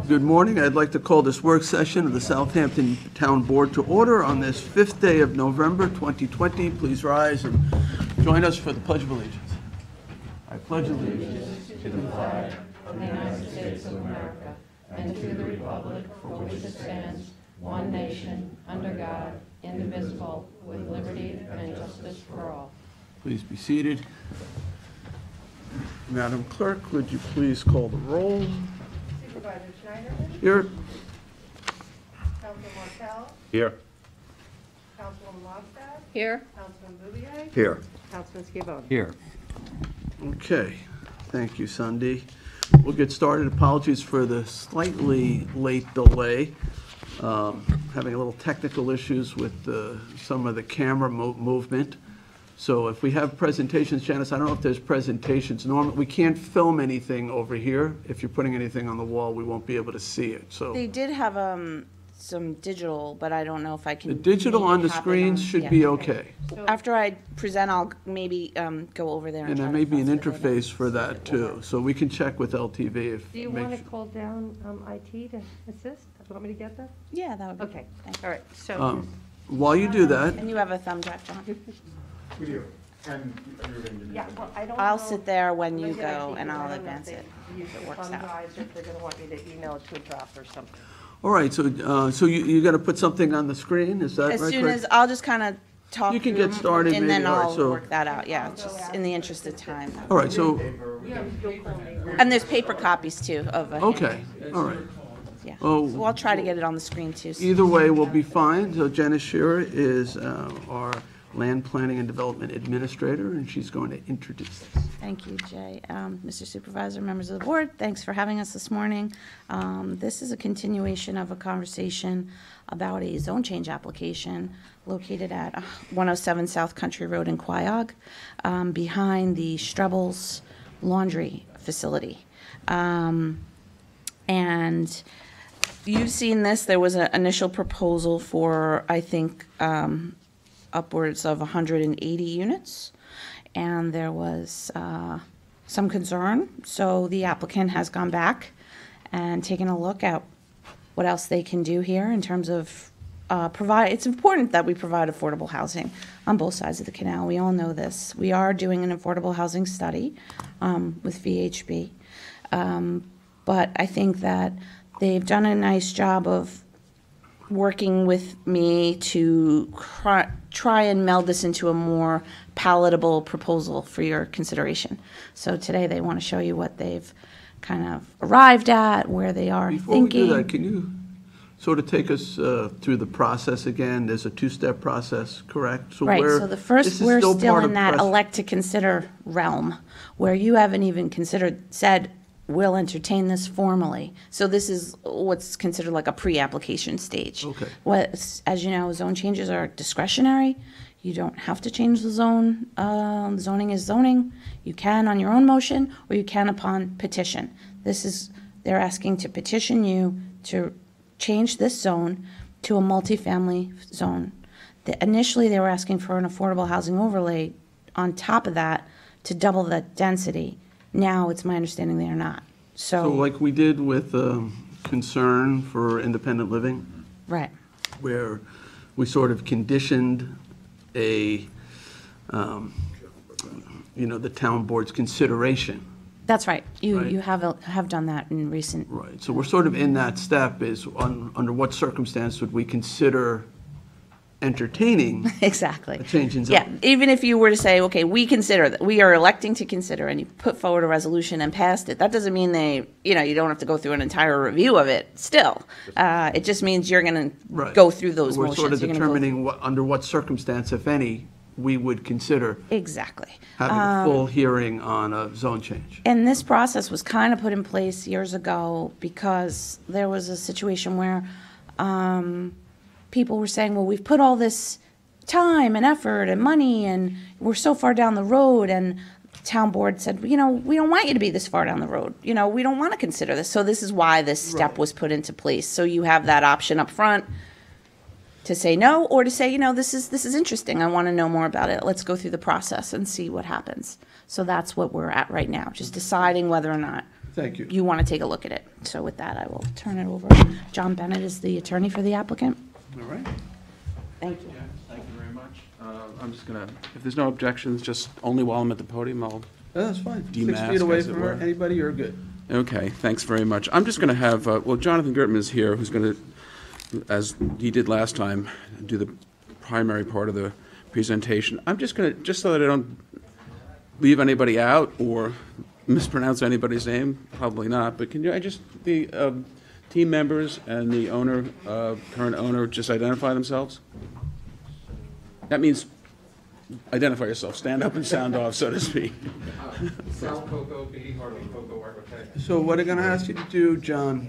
Good morning. I'd like to call this work session of the Southampton Town Board to order on this 5th day of November 2020. Please rise and join us for the Pledge of Allegiance. I pledge allegiance to the flag of the United States of America and to the republic for which it stands, one nation, under God, indivisible, with liberty and justice for all. Please be seated. Madam Clerk, would you please call the roll? Supervisor Schneiderman? Here. Councilman Martell? Here. Councilwoman Lofstad? Here. Councilman Bouvier? Here. Councilman Scavone? Here. Okay. Thank you, Sunday. We'll get started. Apologies for the slightly late delay. Having a little technical issues with some of the camera movement. So if we have presentations, Janice, I don't know if there's presentations. Normally, we can't film anything over here. If you're putting anything on the wall, we won't be able to see it, so. They did have some digital, but I don't know if I can. The digital make on it the happen screens on- should yeah. be okay. After I present, I'll maybe go over there And and there try may to be an fuss with it. interface for that, too. So we can check with LTV if. Do you make want to su- call down IT to assist? Do you want me to get that? Yeah, that would be. Okay, Thanks. all right, so, While you do that, And you have a thumb drive, John? We do. And you're going to do yeah, well, I don't I'll know- sit there when you Maybe I go think- and I I'll don't know if advance they it. use if it the works thumb out. drives, or if they're going to want me to email it to a draft or something. all right, so you got to put something on the screen, is that right? As soon Craig? as, I'll just kind of talk You can through get them, started and then maybe, all right, I'll so- work that out, yeah, just in the interest of time. All right, so, And there's paper copies too of a. okay, all right. Yeah, Oh. so I'll try to get it on the screen too. Either way, we'll be fine. So Janice Shearer is our Land Planning and Development Administrator, and she's going to introduce us. Thank you, Jay. Mr. Supervisor, members of the board, thanks for having us this morning. This is a continuation of a conversation about a zone change application located at 107 South Country Road in Quiog, behind the Strebels Laundry Facility. And you've seen this. There was an initial proposal for, I think, upwards of 180 units, and there was some concern. So the applicant has gone back and taken a look at what else they can do here in terms of provide. It's important that we provide affordable housing on both sides of the canal. We all know this. We are doing an affordable housing study with VHB, but I think that they've done a nice job of working with me to try and meld this into a more palatable proposal for your consideration. So today they want to show you what they've kind of arrived at, where they are Before thinking. we do that, can you sort of take us through the process again? There's a two-step process, correct? So Right, we're- so the this first, is we're still part in of that press- elect to consider realm, where you haven't even said, we'll entertain this formally. So this is what's considered like a pre-application stage. Okay. As you know, zone changes are discretionary. You don't have to change the zone. Zoning is zoning. You can on your own motion, or you can upon petition. They're asking to petition you to change this zone to a multifamily zone. Initially, they were asking for an affordable housing overlay on top of that to double that density. Now, it's my understanding they are not. So like we did with concern for independent living, Right. where we sort of conditioned the town board's consideration. That's right. You Right. you have done that in recent. Right, so we're sort of in that step is under what circumstance would we consider entertaining Exactly. a change in Yeah, zone? even if you were to say, okay, we consider that, we are electing to consider, and you put forward a resolution and passed it, that doesn't mean you don't have to go through an entire review of it still. It just means you're going to Right. go through those We're motions. sort of You're gonna go determining under what circumstance, if any, we would consider Exactly. having a full hearing on a zone change. And this process was kind of put in place years ago because there was a situation where people were saying, well, we've put all this time and effort and money and we're so far down the road, and the town board said, we don't want you to be this far down the road. We don't want to consider this. So this is why this step was put into place. So you have that option up front to say no, or to say, this is interesting. I want to know more about it. Let's go through the process and see what happens. So that's what we're at right now, just deciding whether or not. Thank you. you want to take a look at it. So with that, I will turn it over. John Bennett is the attorney for the applicant. All right. Thank you. Thank you very much. I'm just gonna, if there's no objections, just only while I'm at the podium, I'll, That's fine. 6 Demask, feet away as it from were. anybody, you're good. okay, thanks very much. I'm just gonna have, well, Jonathan Gertman is here, who's gonna, as he did last time, do the primary part of the presentation. I'm just gonna, just so that I don't leave anybody out or mispronounce anybody's name, probably not, but can you, the team members and the owner, current owner, just identify themselves? That means identify yourself, stand up and sound off, so to speak. Sal Coco, B. Harvey Coco Architect. So what I'm gonna ask you to do, John,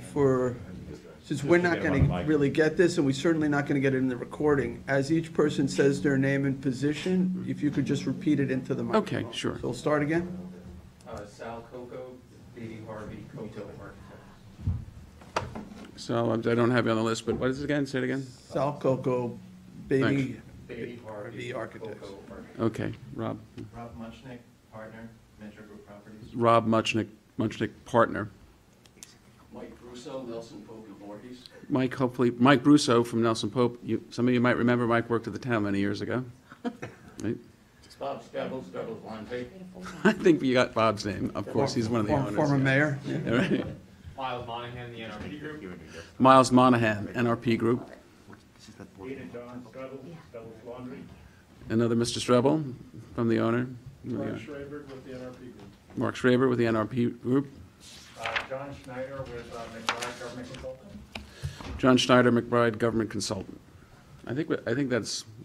since we're not gonna really get this, and we're certainly not gonna get it in the recording, as each person says their name and position, if you could just repeat it into the microphone. Okay, sure. So we'll start again? Sal Coco, B. Harvey Coco Architect. So I don't have you on the list, but what is it again? Say it again. Sal Coco, baby, B. Harvey The architects. Coco Architect. Okay, Rob. Rob Muchnick, partner, Metro Group Properties. Rob Muchnick, partner. Mike Russo, Nelson Pope, and Voorhees. Mike Brusso from Nelson Pope. Some of you might remember Mike worked at the town many years ago. Right? Bob Strebels, Lawn Tape. I think you got Bob's name. Of course, he's one of the owners. Former mayor. Yeah. All right. Miles Monahan, the NRP Group. Miles Monahan, NRP Group. Ian John Strebel, Strebel's Laundry. Another Mr. Strebel from the owner. Mark Schraber with the NRP Group. Mark Schraber with the NRP Group. John Schneider with McBride Government Consulting. John Schneider, McBride, Government Consultant. I think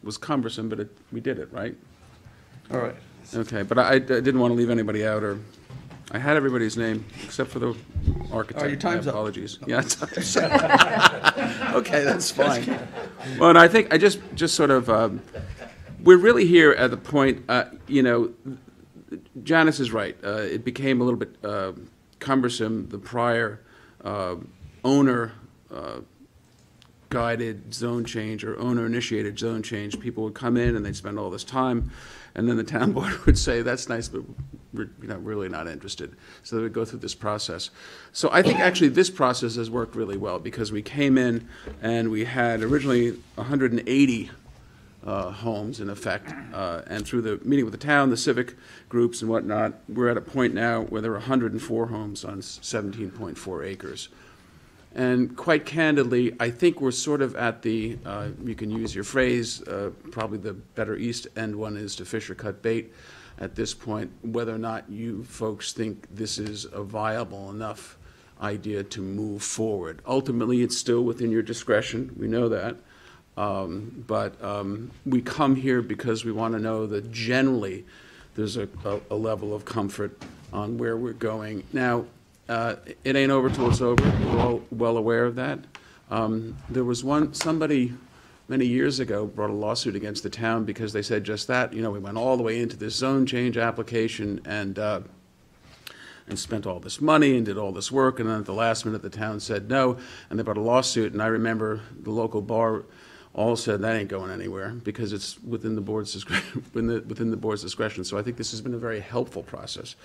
was cumbersome, but we did it, right? All right. Okay, but I didn't want to leave anybody out, or, I had everybody's name, except for the architect. All right, your time's My up. apologies. Yeah, it's okay, that's fine. Well, and I think, I just sort of, we're really here at the point, Janice is right. It became a little bit cumbersome, the prior owner guided zone change or owner-initiated zone change. People would come in and they'd spend all this time, and then the town board would say, that's nice, but we're really not interested. So they would go through this process. So I think actually this process has worked really well, because we came in and we had originally 180 homes in effect, and through the meeting with the town, the civic groups and whatnot, we're at a point now where there are 104 homes on 17.4 acres. And quite candidly, I think we're sort of at the, you can use your phrase, probably the better east end one is to fish or cut bait at this point, whether or not you folks think this is a viable enough idea to move forward. Ultimately, it's still within your discretion, we know that. But we come here because we want to know that generally there's a level of comfort on where we're going. Now, it ain't over till it's over. We're all well aware of that. There was somebody many years ago brought a lawsuit against the town because they said just that. We went all the way into this zone change application and spent all this money and did all this work, and then at the last minute the town said no, and they brought a lawsuit. And I remember the local bar all said that ain't going anywhere because it's within the board's discretion. within the board's discretion. So I think this has been a very helpful process,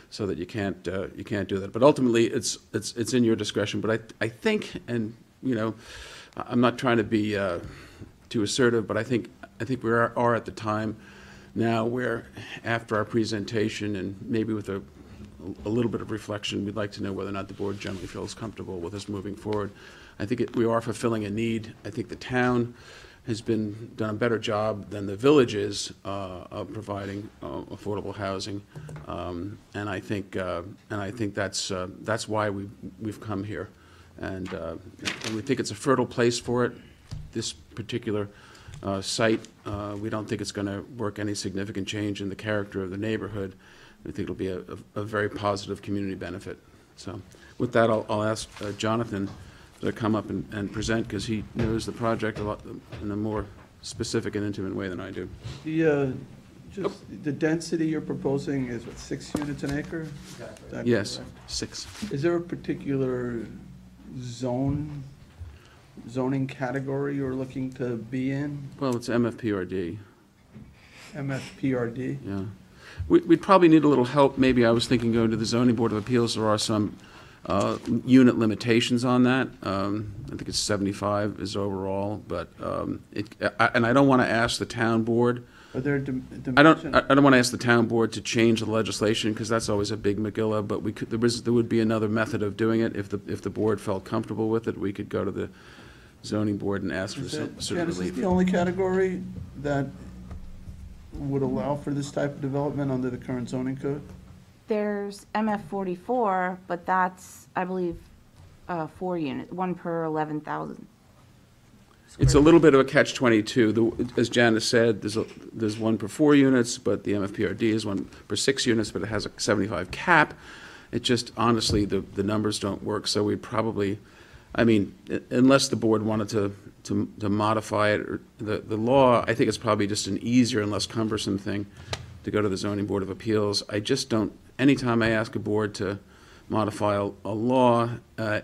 so that you can't do that. But ultimately, it's in your discretion. But I think, and I'm not trying to be too assertive, but I think we are at the time now where, after our presentation and maybe with a little bit of reflection, we'd like to know whether or not the board generally feels comfortable with us moving forward. I think we are fulfilling a need. I think the town has done a better job than the villages of providing affordable housing, and I think that's why we've come here, and we think it's a fertile place for it. This particular site, we don't think it's going to work any significant change in the character of the neighborhood. We think it'll be a very positive community benefit. So, with that, I'll ask Jonathan to come up and present, because he knows the project a lot in a more specific and intimate way than I do. The density you're proposing is what, 6 units an acre? Is that Yes, correct? 6. Is there a particular zoning category you're looking to be in? Well, it's MFPRD, MFPRD? yeah. We'd probably need a little help. Maybe I was thinking going to the zoning board of appeals. There are some unit limitations on that. I think it's 75 is overall, but and I don't want to ask the town board. Are there I don't want to ask the town board to change the legislation, because that's always a big McGilla, but we could, there would be another method of doing it. If the board felt comfortable with it, we could go to the zoning board and ask for some sort of Janice, is relief. the only category that would allow for this type of development under the current zoning code? There's MF 44, but that's, I believe, 4 units, 1 per 11,000. It's a little bit of a catch-22. As Janice said, there's 1 per 4 units, but the MFPRD is 1 per 6 units, but it has a 75 cap. It just, honestly, the numbers don't work, so we'd probably, I mean, unless the board wanted to modify it, or the law, I think it's probably just an easier and less cumbersome thing to go to the zoning board of appeals. I just don't, anytime I ask a board to modify a law,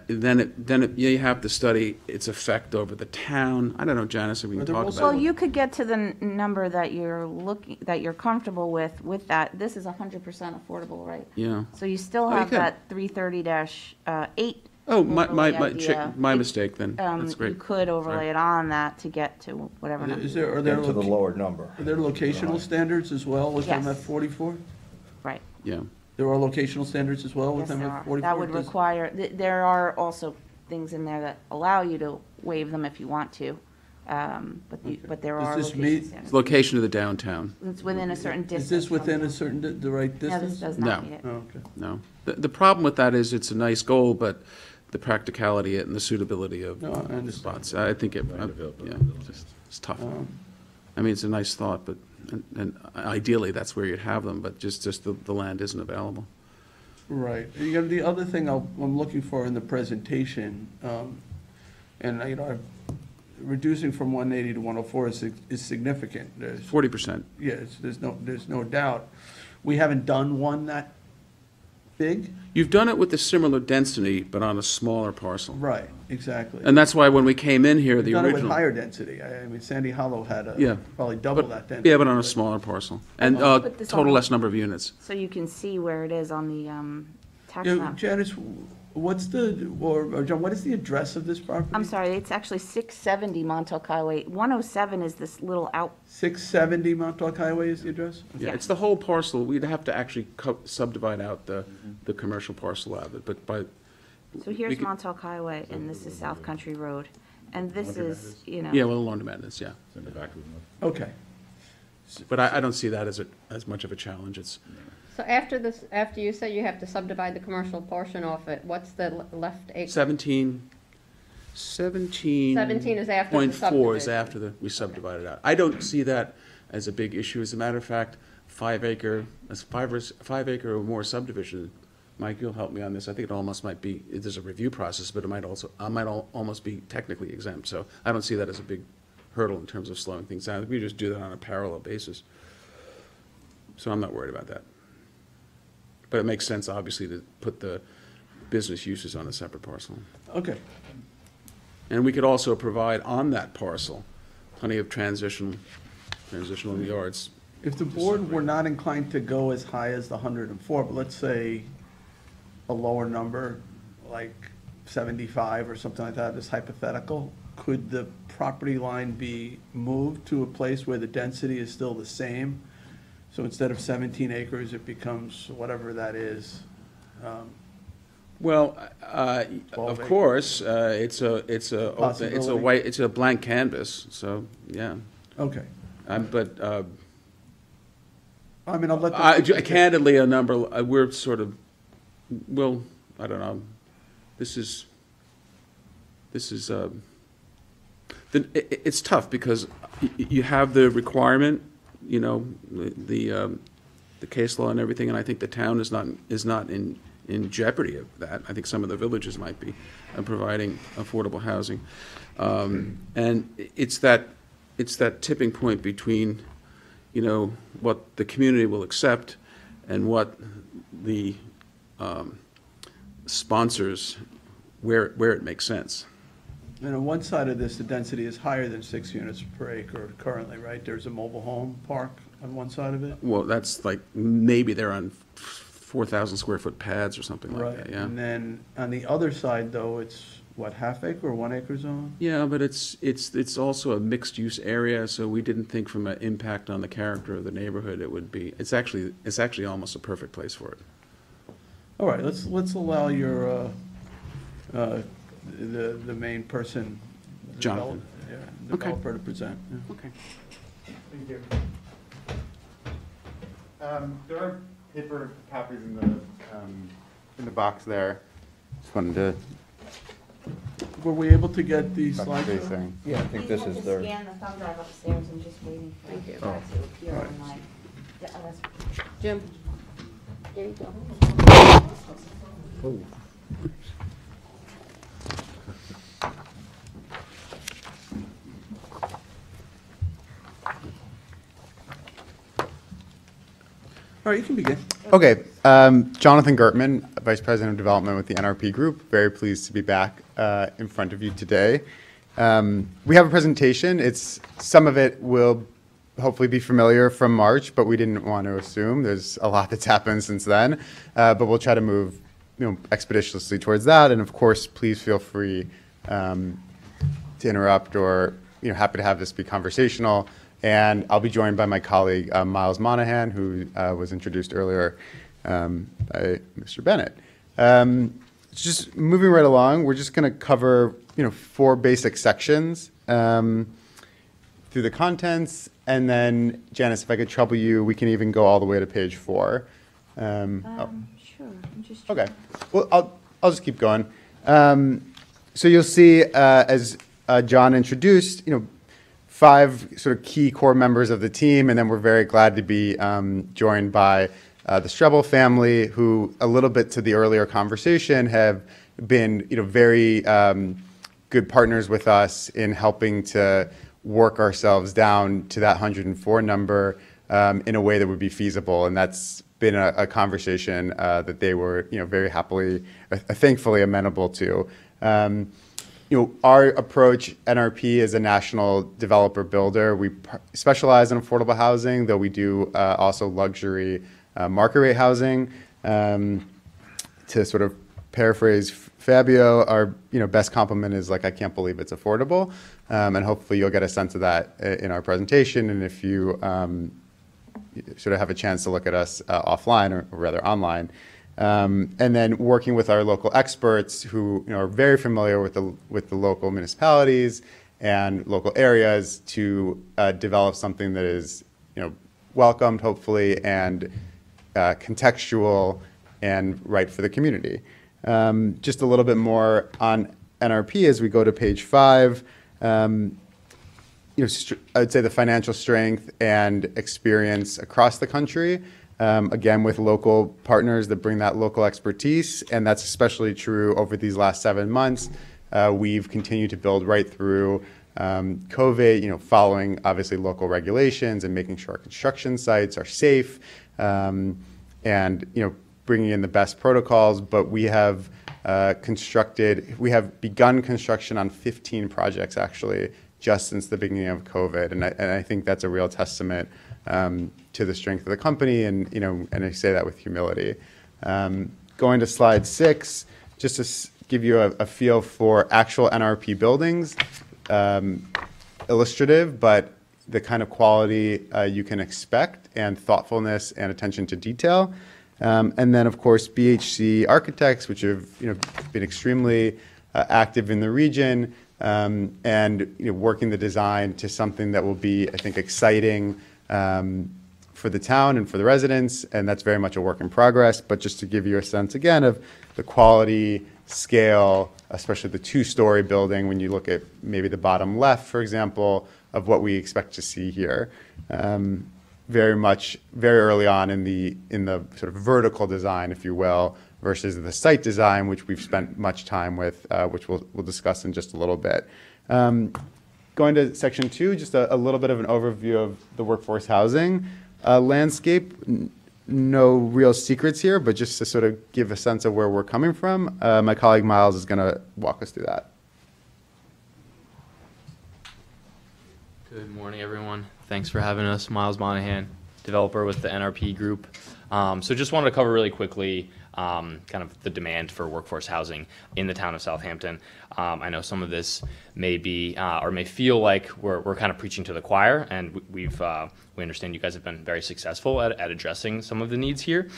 then you have to study its effect over the town. I don't know, Janice, if we can Are there talk also- about Well, it. you could get to the number that you're comfortable with that. This is 100% affordable, right? Yeah. So you still Oh, you have could. that 330-8. Oh, overlay idea. my mistake then. That's You great. could overlay it on that to get to whatever number. Are there Get to the lower number. Are there locational standards as well with Yes. MF 44? Right. Yeah. There are locational standards as well with Yes, there MF are. 44? That would Does- require, there are also things in there that allow you to waive them if you want to. But there Does are this location meet- standards. Location of the downtown. It's within a certain distance. Is this from within the- a certain, the right No, this distance? does not No. meet it. Oh, okay. No. The problem with that is it's a nice goal, but the practicality and the suitability of No, I understand. spots, I think it's tough. I mean, it's a nice thought, but, and ideally, that's where you'd have them, but just the land isn't available. Right. You know, the other thing I'm looking for in the presentation, and, you know, reducing from 180 to 104 is significant. There's, 40%. yes, there's no doubt. We haven't done one that big? You've done it with a similar density, but on a smaller parcel. Right, exactly. And that's why when we came in here, We've the done it with original. higher density. I mean, Sandy Hollow had Yeah. probably double But- that density. Yeah, but on a smaller parcel. And Put this total on. less number of units. So you can see where it is on the tax Yeah, map. Janice, what's or John, what is the address of this property? I'm sorry, it's actually 670 Montauk Highway. 107 is this little out, 670 Montauk Highway is the address? Yeah, Yeah. it's the whole parcel. We'd have to actually subdivide out the commercial parcel out of it, but by, so here's could- Montauk Highway, and this is South Country Road. And this is, you know. yeah, well, the laundromat is, yeah. Okay. But I don't see that as much of a challenge. It's, So after this, after you say you have to subdivide the commercial portion off it, what's the left acre? 17 is after the 0.4 is subdivision. after we subdivided out. I don't see that as a big issue. As a matter of fact, 5 acre or more subdivision, Mike, you'll help me on this. I think it almost might be, there's a review process, but it might almost be technically exempt. So I don't see that as a big hurdle in terms of slowing things down. We just do that on a parallel basis. So I'm not worried about that. But it makes sense, obviously, to put the business uses on a separate parcel. Okay. And we could also provide on that parcel plenty of transitional yards. If the board were not inclined to go as high as the 104, but let's say a lower number, like 75 or something like that, this hypothetical, could the property line be moved to a place where the density is still the same? So instead of 17 acres, it becomes whatever that is. Well, 12 of acres. course, it's a Possibility. it's a blank canvas, so, yeah. Okay. But I mean, I'll let them. candidly, a number, we're sort of, well, I don't know. This is, it's tough because you have the requirement, you know, the case law and everything, and I think the town is not in jeopardy of that. I think some of the villages might be providing affordable housing. And it's that tipping point between, you know, what the community will accept and what the sponsors, where it makes sense. And on one side of this, the density is higher than 6 units per acre currently, right? There's a mobile home park on one side of it? Well, that's like, maybe they're on 4,000 square foot pads or something like Right, that, yeah. and then on the other side, though, it's what, half acre or 1 acre zone? Yeah, but it's also a mixed-use area, so we didn't think from an impact on the character of the neighborhood it would be, it's actually almost a perfect place for it. All right, let's allow your, the main person. Jonathan. Developer to present. Yeah. Okay. Thank you. There are paper copies in the box there. Just wanted to Were we able to get the touch slide? base there. Yeah, I think this is their. Scan the thumb drive upstairs, I'm just waiting for Thank you. it to appear All right. online. Yeah, that's- Jim? There you go. All right, you can begin. Okay, Jonathan Gertman, Vice President of Development with the NRP Group. Very pleased to be back in front of you today. We have a presentation. Some of it will hopefully be familiar from March, but we didn't want to assume. There's a lot that's happened since then, but we'll try to move expeditiously towards that. And of course, please feel free to interrupt, or happy to have this be conversational. And I'll be joined by my colleague, Miles Monahan, who was introduced earlier by Mr. Bennett. Just moving right along, we're just going to cover 4 basic sections through the contents. And then, Janice, if I could trouble you, we can even go all the way to page 4. Sure, I'm just. Okay. Well, I'll just keep going. So you'll see, as John introduced, 5 sort of key core members of the team, and then we're very glad to be joined by the Strebel family, who, a little bit to the earlier conversation, have been very good partners with us in helping to work ourselves down to that 104 number in a way that would be feasible, and that's been a conversation that they were very happily, thankfully, amenable to. Our approach, NRP, is a national developer builder. We specialize in affordable housing, though we do also luxury market rate housing. To sort of paraphrase Fabio, our best compliment is I can't believe it's affordable, and hopefully you'll get a sense of that in our presentation. And if you sort of have a chance to look at us offline, or rather online. And then working with our local experts who are very familiar with the local municipalities and local areas to develop something that is welcomed, hopefully, and contextual and right for the community. Just a little bit more on NRP as we go to page 5. I would say the financial strength and experience across the country. Again, with local partners that bring that local expertise, and that's especially true over these last 7 months. We've continued to build right through COVID, following obviously local regulations and making sure our construction sites are safe, and bringing in the best protocols. But we have begun construction on 15 projects actually just since the beginning of COVID, and I think that's a real testament to the strength of the company, and I say that with humility. Going to slide 6, just to give you a feel for actual NRP buildings, illustrative, but the kind of quality you can expect, and thoughtfulness and attention to detail. And then, of course, BHC Architects, which have been extremely active in the region, and working the design to something that will be, I think, exciting for the town and for the residents, and that's very much a work in progress. But just to give you a sense again of the quality, scale, especially the 2-story building, when you look at maybe the bottom left, for example, of what we expect to see here. Very early on in the sort of vertical design, if you will, versus the site design, which we've spent much time with, which we'll discuss in just a little bit. Going to section 2, just a little bit of an overview of the workforce housing landscape. No real secrets here, but just to sort of give a sense of where we're coming from. My colleague Miles is going to walk us through that. Good morning, everyone. Thanks for having us. Miles Monahan, developer with the NRP group. So just wanted to cover really quickly kind of the demand for workforce housing in the town of Southampton. I know some of this may be or may feel like we're kind of preaching to the choir, and we understand you guys have been very successful at addressing some of the needs here.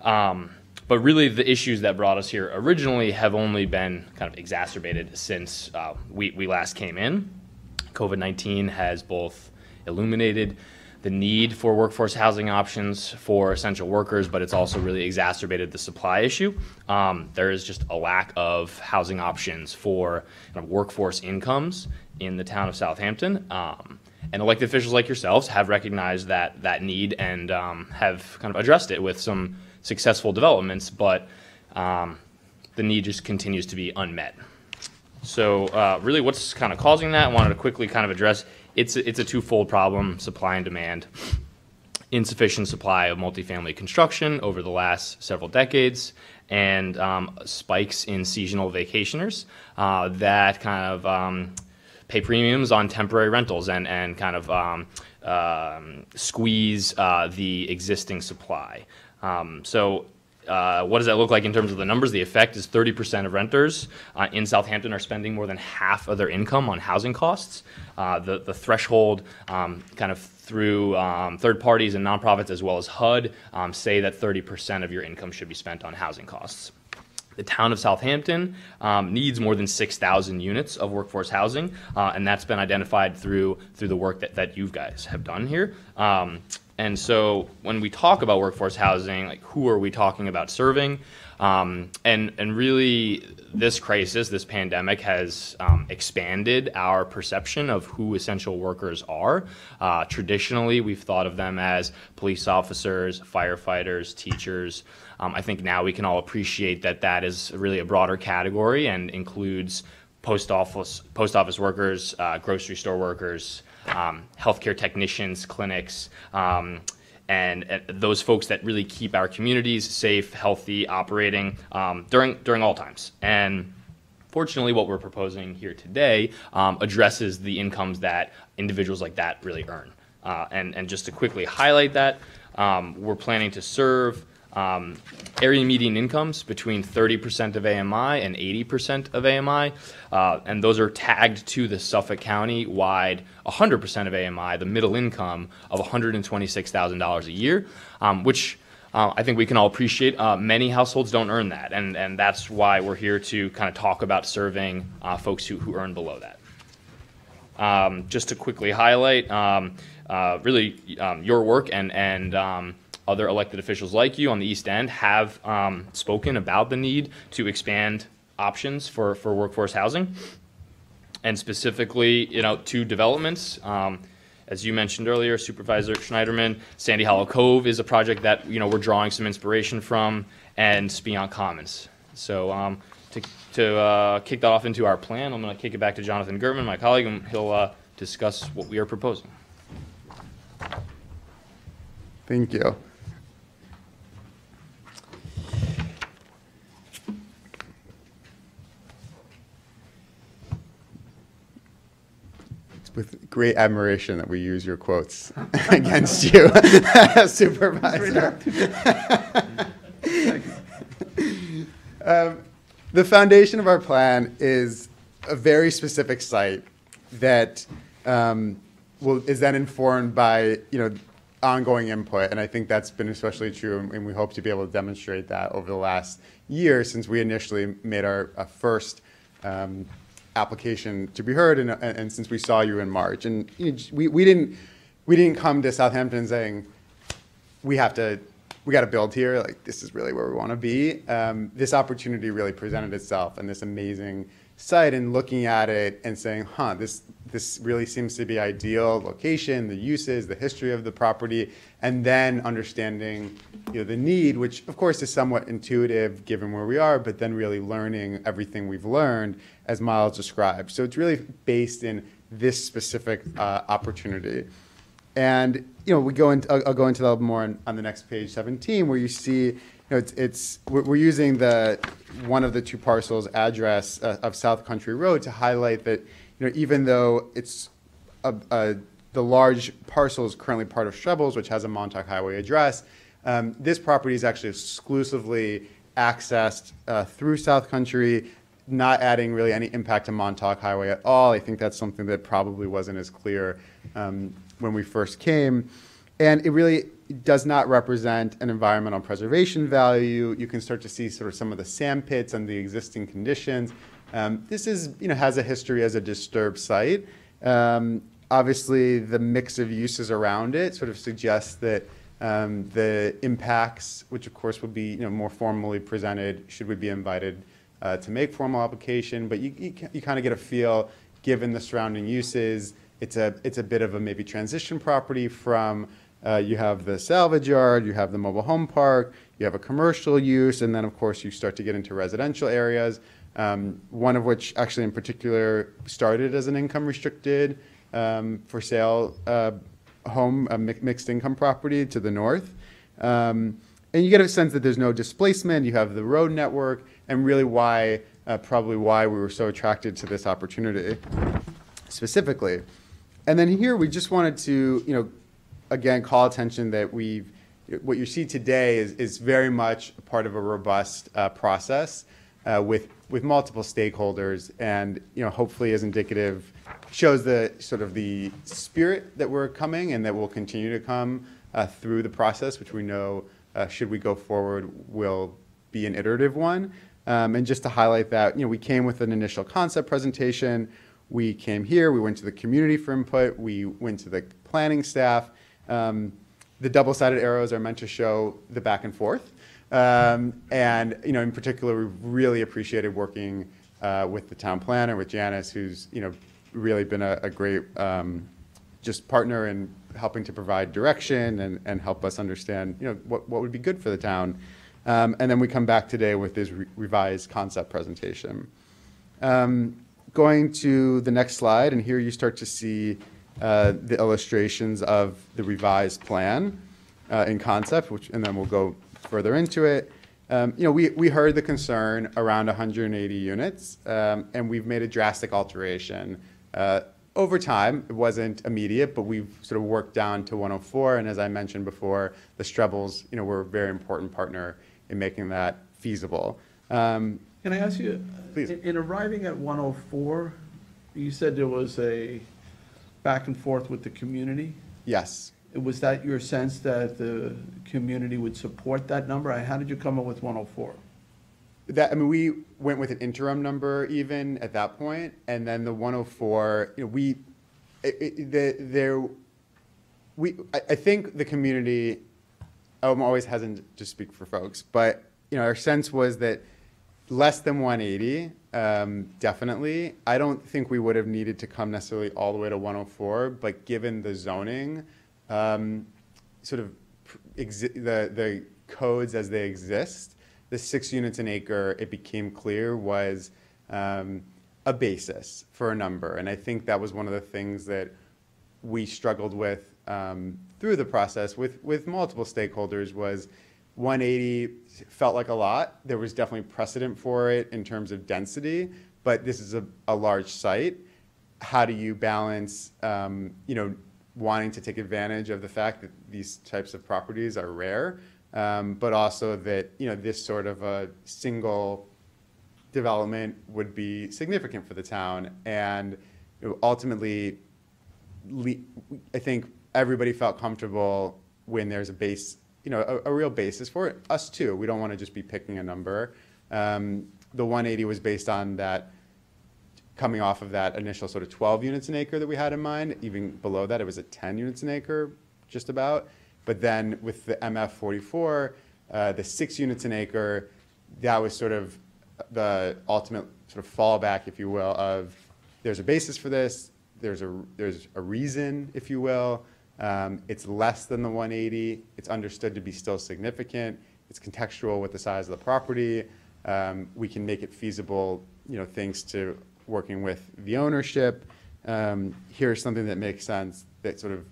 But really, the issues that brought us here originally have only been kind of exacerbated since we last came in. COVID-19 has both illuminated the need for workforce housing options for essential workers, but it's also really exacerbated the supply issue. There is just a lack of housing options for kind of workforce incomes in the town of Southampton. And elected officials like yourselves have recognized that need and have kind of addressed it with some successful developments, but the need just continues to be unmet. So really what's kind of causing that, I wanted to quickly kind of address, it's a twofold problem: supply and demand. Insufficient supply of multifamily construction over the last several decades, and spikes in seasonal vacationers that kind of pay premiums on temporary rentals and kind of squeeze the existing supply. What does that look like in terms of the numbers? The effect is 30% of renters in Southampton are spending more than half of their income on housing costs. The threshold kind of through third parties and nonprofits as well as HUD say that 30% of your income should be spent on housing costs. The town of Southampton needs more than 6,000 units of workforce housing, and that's been identified through the work that you guys have done here. And so when we talk about workforce housing, like, who are we talking about serving? And really, this crisis, this pandemic, has expanded our perception of who essential workers are. Traditionally, we've thought of them as police officers, firefighters, teachers. I think now we can all appreciate that is really a broader category and includes post office workers, grocery store workers, healthcare technicians, clinics, and those folks that really keep our communities safe, healthy, operating during all times. And fortunately, what we're proposing here today addresses the incomes that individuals like that really earn. And just to quickly highlight that, we're planning to serve area median incomes between 30% of AMI and 80% of AMI, and those are tagged to the Suffolk County-wide 100% of AMI, the middle income of $126,000 a year, which I think we can all appreciate. Many households don't earn that, and that's why we're here to kind of talk about serving folks who earn below that. Just to quickly highlight, really your work and other elected officials like you on the East End have spoken about the need to expand options for workforce housing, and specifically, two developments. As you mentioned earlier, Supervisor Schneiderman, Sandy Hollow Cove is a project that we're drawing some inspiration from, and Spiant Commons. So to kick that off into our plan, I'm going to kick it back to Jonathan Gertman, my colleague, and he'll discuss what we are proposing. Thank you. With great admiration that we use your quotes against you, Supervisor. The foundation of our plan is a very specific site that is then informed by ongoing input, and I think that's been especially true, and we hope to be able to demonstrate that over the last year since we initially made our first application to be heard, and since we saw you in March, and we didn't come to Southampton saying we got to build here, like this is really where we want to be. This opportunity really presented itself, and this amazing site, and looking at it and saying, this really seems to be ideal location, the uses, the history of the property, and then understanding the need, which of course is somewhat intuitive given where we are, but then really learning everything we've learned as Miles described. So it's really based in this specific opportunity. And we go into, I'll go into that more on the next page 17, where you see we're using one of the two parcels address of South Country Road to highlight that even though it's a the large parcel is currently part of Shrevels, which has a Montauk Highway address. This property is actually exclusively accessed through South Country, not adding really any impact to Montauk Highway at all. I think that's something that probably wasn't as clear when we first came. And it really does not represent an environmental preservation value. You can start to see sort of some of the sand pits and the existing conditions. This is, has a history as a disturbed site. Obviously, the mix of uses around it sort of suggests that the impacts, which of course would be more formally presented, should we be invited to make formal application. But you kind of get a feel, given the surrounding uses, it's a bit of a maybe transition property from you have the salvage yard, you have the mobile home park, you have a commercial use, and then of course you start to get into residential areas. One of which actually in particular started as an income restricted for sale home, a mixed income property to the north. And you get a sense that there's no displacement, you have the road network, and really probably why we were so attracted to this opportunity specifically. And then here we just wanted to, again, call attention that what you see today is very much a part of a robust process with multiple stakeholders, and hopefully is indicative, shows the sort of the spirit that we're coming and that will continue to come through the process, which we know should we go forward will be an iterative one. And just to highlight that, we came with an initial concept presentation. We came here, we went to the community for input, we went to the planning staff. The double-sided arrows are meant to show the back and forth. And in particular, we really appreciated working with the town planner, with Janice, who's really been a great just partner in helping to provide direction and help us understand what would be good for the town. And then we come back today with this revised concept presentation. Going to the next slide, and here you start to see the illustrations of the revised plan in concept, and then we'll go further into it. We heard the concern around 180 units, and we've made a drastic alteration. Over time, it wasn't immediate, but we've sort of worked down to 104, and as I mentioned before, the Strebels, were a very important partner in making that feasible. Can I ask you, Please. in arriving at 104, you said there was a back and forth with the community? Yes. Was that your sense that the community would support that number? How did you come up with 104? We went with an interim number even at that point, and then the 104. I think the community. I'm always hesitant to speak for folks, but our sense was that less than 180, definitely. I don't think we would have needed to come necessarily all the way to 104, but given the zoning, sort of the codes as they exist, the 6 units an acre, it became clear, was a basis for a number. And I think that was one of the things that we struggled with through the process with multiple stakeholders. Was 180 felt like a lot. There was definitely precedent for it in terms of density, but this is a large site. How do you balance, wanting to take advantage of the fact that these types of properties are rare, but also that this sort of a single development would be significant for the town, and ultimately, I think everybody felt comfortable when there's a base, a real basis for it. Us too. We don't want to just be picking a number. The 180 was based on that, coming off of that initial sort of 12 units an acre that we had in mind. Even below that, it was at 10 units an acre, just about. But then with the MF 44, the 6 units an acre, that was sort of the ultimate sort of fallback, if you will, of there's a basis for this, there's a reason, if you will. It's less than the 180. It's understood to be still significant. It's contextual with the size of the property. We can make it feasible, thanks to working with the ownership. Here's something that makes sense, that sort of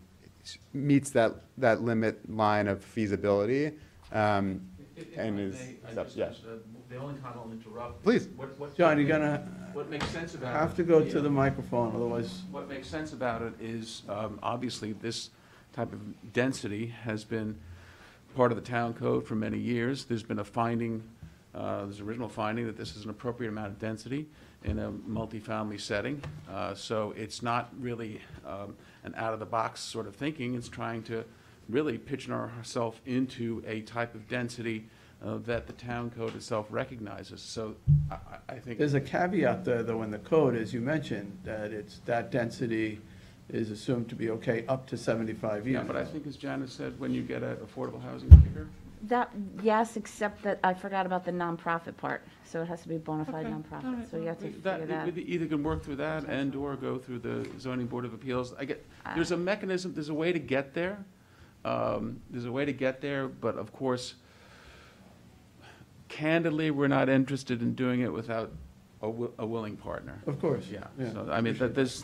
meets that limit line of feasibility. And is, I just, yeah. the only time I'll interrupt. Please. John, you're gonna What makes sense about it. have to go to the microphone, otherwise, What makes sense about it is, obviously, this type of density has been part of the town code for many years. There's been a finding, there's an original finding that this is an appropriate amount of density in a multifamily setting. So it's not really an out-of-the-box sort of thinking. It's trying to really pigeonhole ourselves into a type of density that the town code itself recognizes. So I think. there's a caveat there, though, in the code, as you mentioned, that that density is assumed to be okay up to 75 Yeah, units. but I think as Janice said, when you get an affordable housing figure, That, yes, except that I forgot about the nonprofit part, so it has to be bona fide Okay. nonprofit, so you have to figure that, that. we either can work through that and/or go through the zoning board of appeals. There's a mechanism, there's a way to get there. There's a way to get there, but of course, candidly, we're not interested in doing it without a willing partner. Of course. Yeah, so, I mean, that's.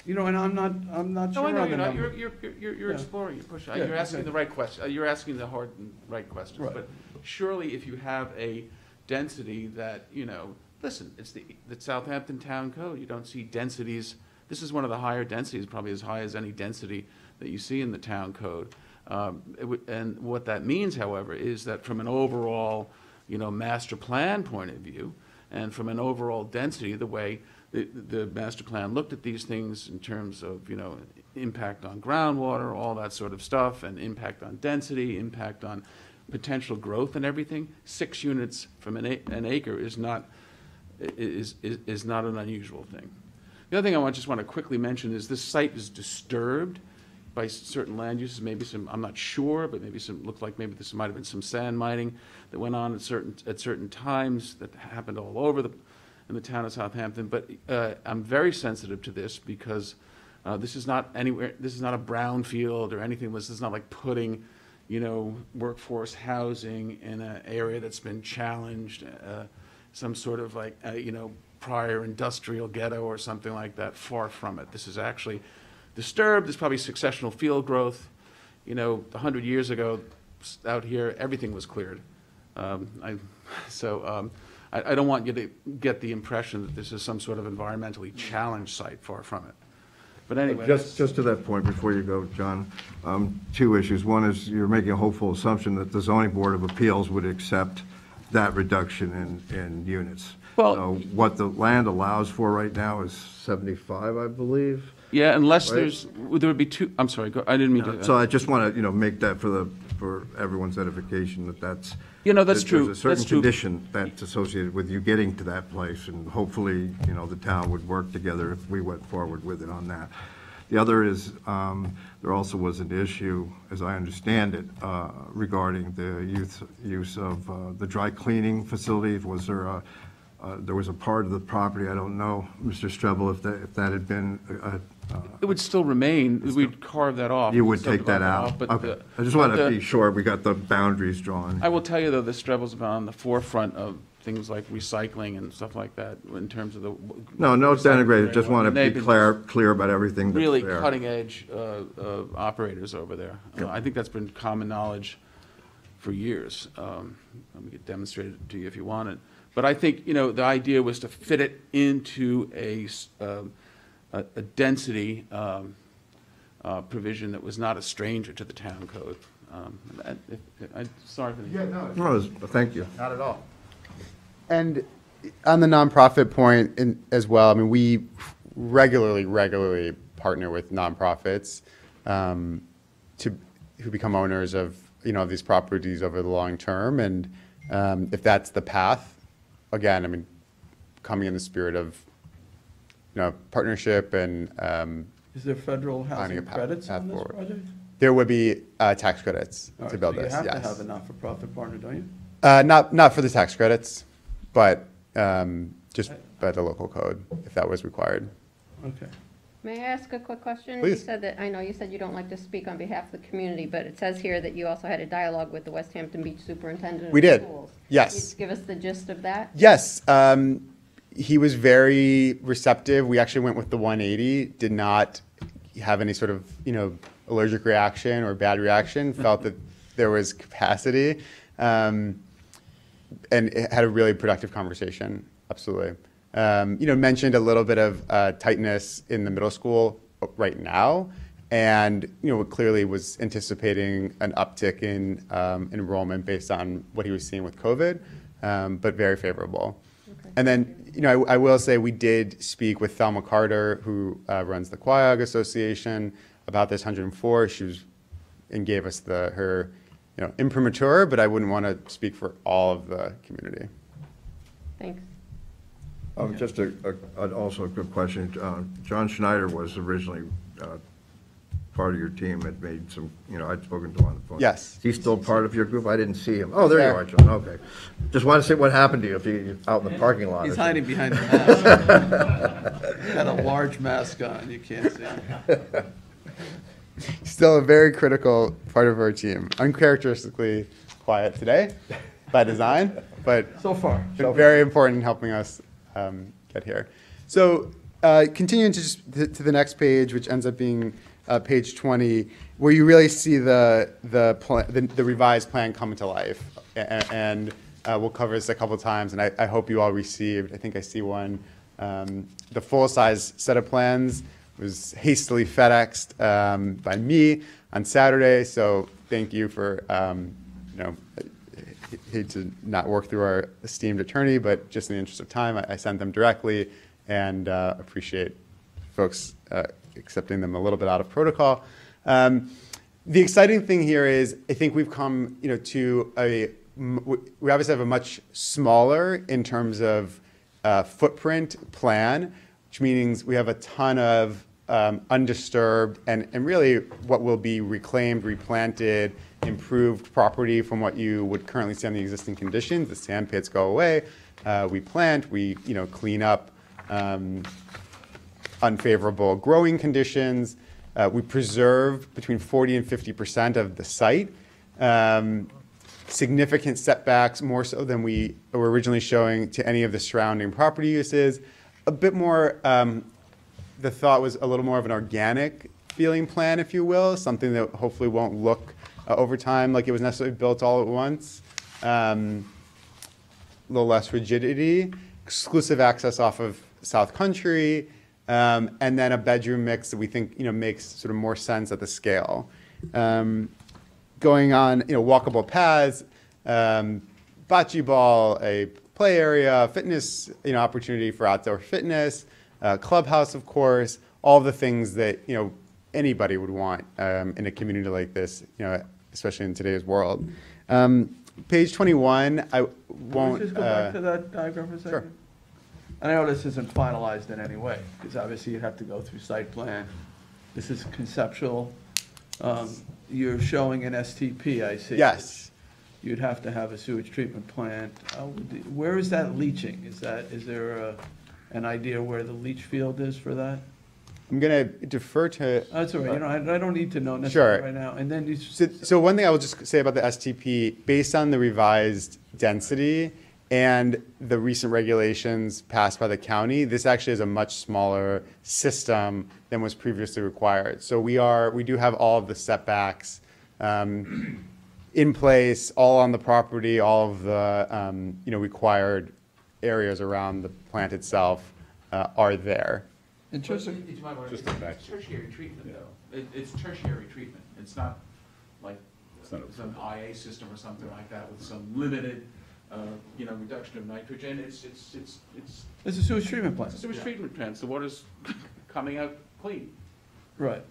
You know, and I'm not No, sure I know on the you're not, number. you're Yeah. exploring, you're pushing, Yeah, you're asking exactly. the right question, you're asking the hard and right questions. Right. But surely if you have a density that, listen, it's the Southampton Town Code, you don't see densities, this is one of the higher densities, probably as high as any density that you see in the town code. And what that means, however, is that from an overall, master plan point of view, and from an overall density, the way the master plan looked at these things in terms of, impact on groundwater, all that sort of stuff, and impact on density, impact on potential growth and everything. 6 units from an acre is not an unusual thing. The other thing I just want to quickly mention is this site is disturbed by certain land uses, maybe some, I'm not sure, but maybe looked like maybe this might have been some sand mining that went on at certain times that happened all over in the town of Southampton. But I'm very sensitive to this because this is not a brownfield or anything. This is not like putting, workforce housing in an area that's been challenged, some sort of like, prior industrial ghetto or something like that. Far from it. This is actually disturbed. There's probably successional field growth. 100 years ago, out here, everything was cleared. I don't want you to get the impression that this is some sort of environmentally challenged site. Far from it. But anyway, Just to that point, before you go, John, 2 issues. One is you're making a hopeful assumption that the zoning board of appeals would accept that reduction in units. Well- So what the land allows for right now is 75, I believe. yeah, unless Right. there would be 2. I'm sorry. I didn't mean to. So I just want to, make that for everyone's edification, that's. That's true. There's a certain That's true. condition that's associated with you getting to that place, and hopefully, the town would work together if we went forward with it on that. The other is, there also was an issue, as I understand it, regarding the use of the dry cleaning facility. Was there was a part of the property, I don't know, Mr. Strebel, if that had been It would still remain. We'd carve that off. you would We'd take that subdivide out? off, but Okay. the- I just want but to the- be sure we got the boundaries drawn. I will tell you, though, the Strebels have been on the forefront of things like recycling and stuff like that in terms of the. No recycling denigrated, just want to and they've be been clear about everything that's Really there. cutting-edge operators over there. Yeah. I think that's been common knowledge for years. Let me get demonstrated to you if you want it. But I think, the idea was to fit it into a density provision that was not a stranger to the town code. I'm sorry for the. No, thank you. Not at all. And on the nonprofit point as well, I mean, we regularly partner with nonprofits who become owners of, these properties over the long term. And if that's the path, again, I mean, coming in the spirit of, partnership and Is there federal finding a housing credits path on this forward. project? There would be tax credits All to right, build so this, you have to yes. have a not-for-profit partner, don't you? Not for the tax credits, but just by the local code, if that was required. Okay. May I ask a quick question? Please. You said that, I know you said you don't like to speak on behalf of the community, but it says here that you also had a dialogue with the West Hampton Beach Superintendent We of did. Schools. Yes. Can you give us the gist of that? Yes, he was very receptive. We actually went with the 180, did not have any sort of, allergic reaction or bad reaction, felt that there was capacity. and it had a really productive conversation. Absolutely. Mentioned a little bit of tightness in the middle school right now, and clearly was anticipating an uptick in enrollment based on what he was seeing with COVID, but very favorable. Okay. And then, I will say we did speak with Thelma Carter, who runs the Quiog Association, about this 104. She was and gave us her imprimatur, but I wouldn't want to speak for all of the community. Thanks. Just also a good question. John Schneider was originally part of your team, had made some, I'd spoken to him on the phone. Yes. Is he still part of your group? I didn't see him. Oh, there you are, John, okay. Just want to see what happened to you if you're out in the parking lot. He's or something. hiding behind the mask. Got a large mask on, you can't see him. Still a very critical part of our team. Uncharacteristically quiet today by design, but So far. been very important in helping us get here. So continuing to the next page, which ends up being page 20, where you really see the revised plan come to life. And we'll cover this a couple times, and I hope you all received, I think I see one, the full-size set of plans was hastily FedExed by me on Saturday, so thank you for, hate to not work through our esteemed attorney, but just in the interest of time, I sent them directly, and appreciate folks accepting them a little bit out of protocol. The exciting thing here is I think we've come to we obviously have a much smaller in terms of footprint plan, which means we have a ton of undisturbed and really what will be reclaimed, replanted, improved property from what you would currently see on the existing conditions. The sand pits go away. We plant, we clean up unfavorable growing conditions. We preserve between 40 and 50% of the site. Significant setbacks, more so than we were originally showing to any of the surrounding property uses. A bit more, the thought was a little more of an organic feeling plan, if you will, something that hopefully won't look over time like it was necessarily built all at once. A little less rigidity, exclusive access off of South Country, and then a bedroom mix that we think makes sort of more sense at the scale. Going on walkable paths, bocce ball, a play area, fitness opportunity for outdoor fitness, clubhouse, of course, all the things that anybody would want in a community like this, especially in today's world. Page 21, I won't. Just go back to that diagram for a second. Sure. I know this isn't finalized in any way, because obviously you have to go through site plan. This is conceptual. You're showing an STP, I see. Yes. You'd have to have a sewage treatment plant. Where is that leaching? Is there an idea where the leach field is for that? I'm going to defer to. That's all right, I don't need to know necessarily Sure. right now. And then you. So one thing I will just say about the STP, based on the revised density and the recent regulations passed by the county, this actually is a much smaller system than was previously required. So we do have all of the setbacks in place, all on the property, all of the required areas around the plant itself are there. In terms of, It's tertiary treatment, though. It's tertiary treatment. It's not like some IA system or something like that with some limited, reduction of nitrogen. It's it's a sewage treatment plant. a sewage treatment plant. The water's coming out clean. Right.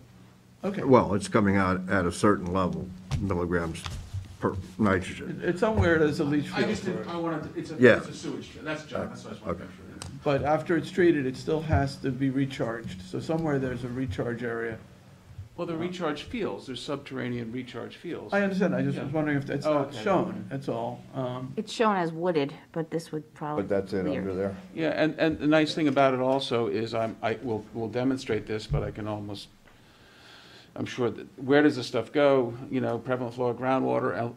Okay. Well, it's coming out at a certain level, milligrams per nitrogen. It's somewhere there's a leach I field just for didn't, it. I wanted, it's Yeah. a sewage, that's John, that's what I just wanted to Okay. make sure. But after it's treated, it still has to be recharged. So somewhere there's a recharge area. Well, the recharge fields, there's subterranean recharge fields. I understand. I just was Yeah. wondering if it's Oh, not okay. shown, that's all. It's shown as wooded, but this would probably. But that's it clear. under there. Yeah, and the nice thing about it also is we'll demonstrate this, but I can almost, I'm sure that, where does this stuff go? Prevalent flow of groundwater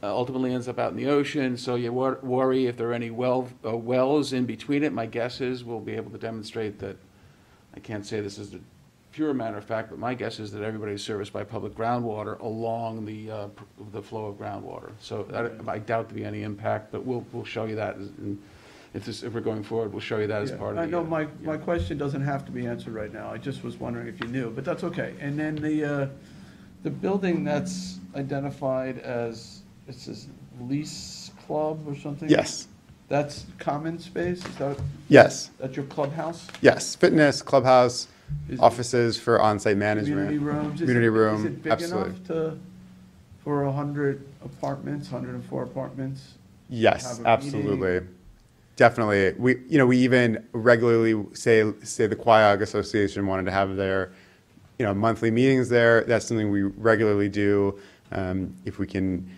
ultimately ends up out in the ocean, so you worry if there are any wells in between it. My guess is we'll be able to demonstrate that, I can't say this is the pure matter of fact, but my guess is that everybody's serviced by public groundwater along the flow of groundwater. So I doubt there'll be any impact, but we'll show you that. And if we're going forward, we'll show you that as Yeah, part of the. I know my question doesn't have to be answered right now. I just was wondering if you knew, but that's okay. And then the building that's identified as, it says lease club or something? Yes, That's common space? Is that, yes, that's your clubhouse? yes. Fitness, clubhouse, Is it offices for on-site management. Community rooms? Community room, Is it big absolutely. enough for 100 apartments, 104 apartments? Yes, have a absolutely. Definitely. We even regularly say the Quiog Association wanted to have their, monthly meetings there. That's something we regularly do. If we can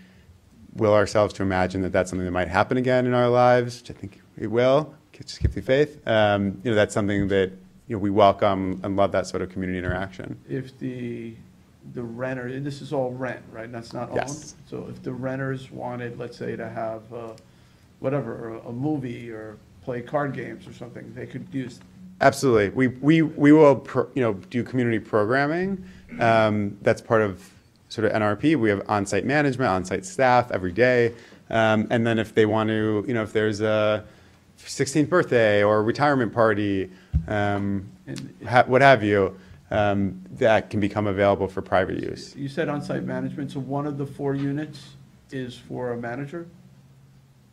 will ourselves to imagine that that's something that might happen again in our lives, which I think it will, just keep the faith. That's something that, we welcome and love that sort of community interaction. If the renter, and this is all rent, right? That's not owned? Yes. So if the renters wanted, let's say, to have whatever, a movie or play card games or something, they could use. Absolutely. We will, do community programming. That's part of sort of NRP. We have on-site management, on-site staff every day. And then if they want to, if there's a 16th birthday or a retirement party, what have you, that can become available for private use. You said on-site management, so one of the 4 units is for a manager?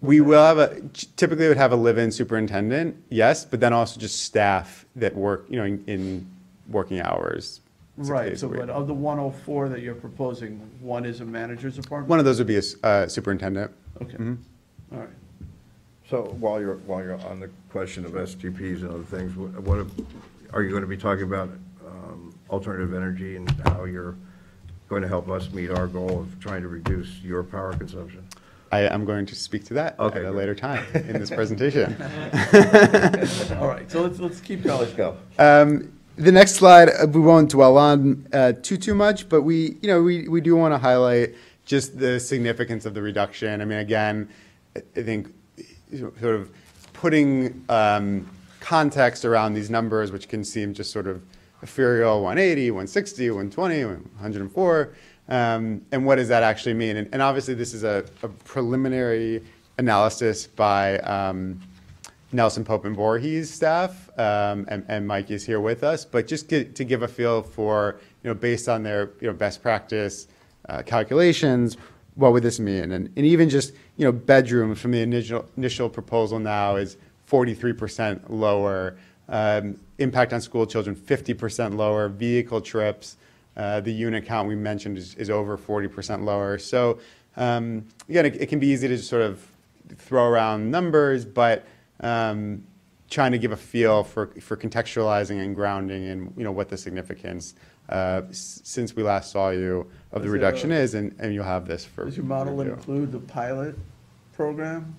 We will typically would have a live-in superintendent, yes, but then also just staff that work, in working hours. 6 Right, days so a week. but of the 104 that you're proposing, one is a manager's apartment? One of those would be a superintendent. Okay, all right. So while you're on the question of STPs and other things, are you going to be talking about alternative energy and how you're going to help us meet our goal of trying to reduce your power consumption? I am going to speak to that Okay, at a good. later time in this presentation. All right, so let's keep going. Let's go. The next slide, we won't dwell on too much, but we do want to highlight just the significance of the reduction. I mean, again, I think sort of putting context around these numbers, which can seem just sort of ethereal, 180, 160, 120, 104, and what does that actually mean? And obviously, this is a preliminary analysis by Nelson Pope and Voorhees staff, and Mike is here with us, but just to give a feel for, based on their, best practice calculations, what would this mean? And even just, bedrooms from the initial proposal now is 43% lower, impact on school children 50% lower, vehicle trips, the unit count we mentioned is over 40% lower. So again, it can be easy to just sort of throw around numbers, but trying to give a feel for contextualizing and grounding and what the significance since we last saw you of the reduction is, and you'll have this for Does your model review. include the pilot program?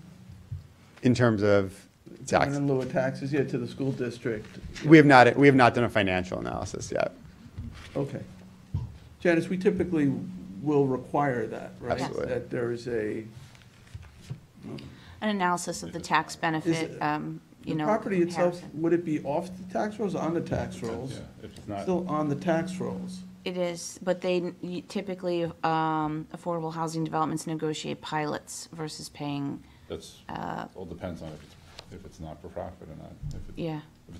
In terms of tax, In lieu of taxes, yeah, to the school district? we have not done a financial analysis yet. Okay. Janice, we typically will require that, right? Absolutely. That there is An analysis of the tax benefit, the property itself, comparison. would it be off the tax rolls, on the tax rolls? If it's not, Still on the tax rolls? It is, but they typically, affordable housing developments negotiate pilots versus paying, that's, all depends on if it's not for profit or not. yeah. If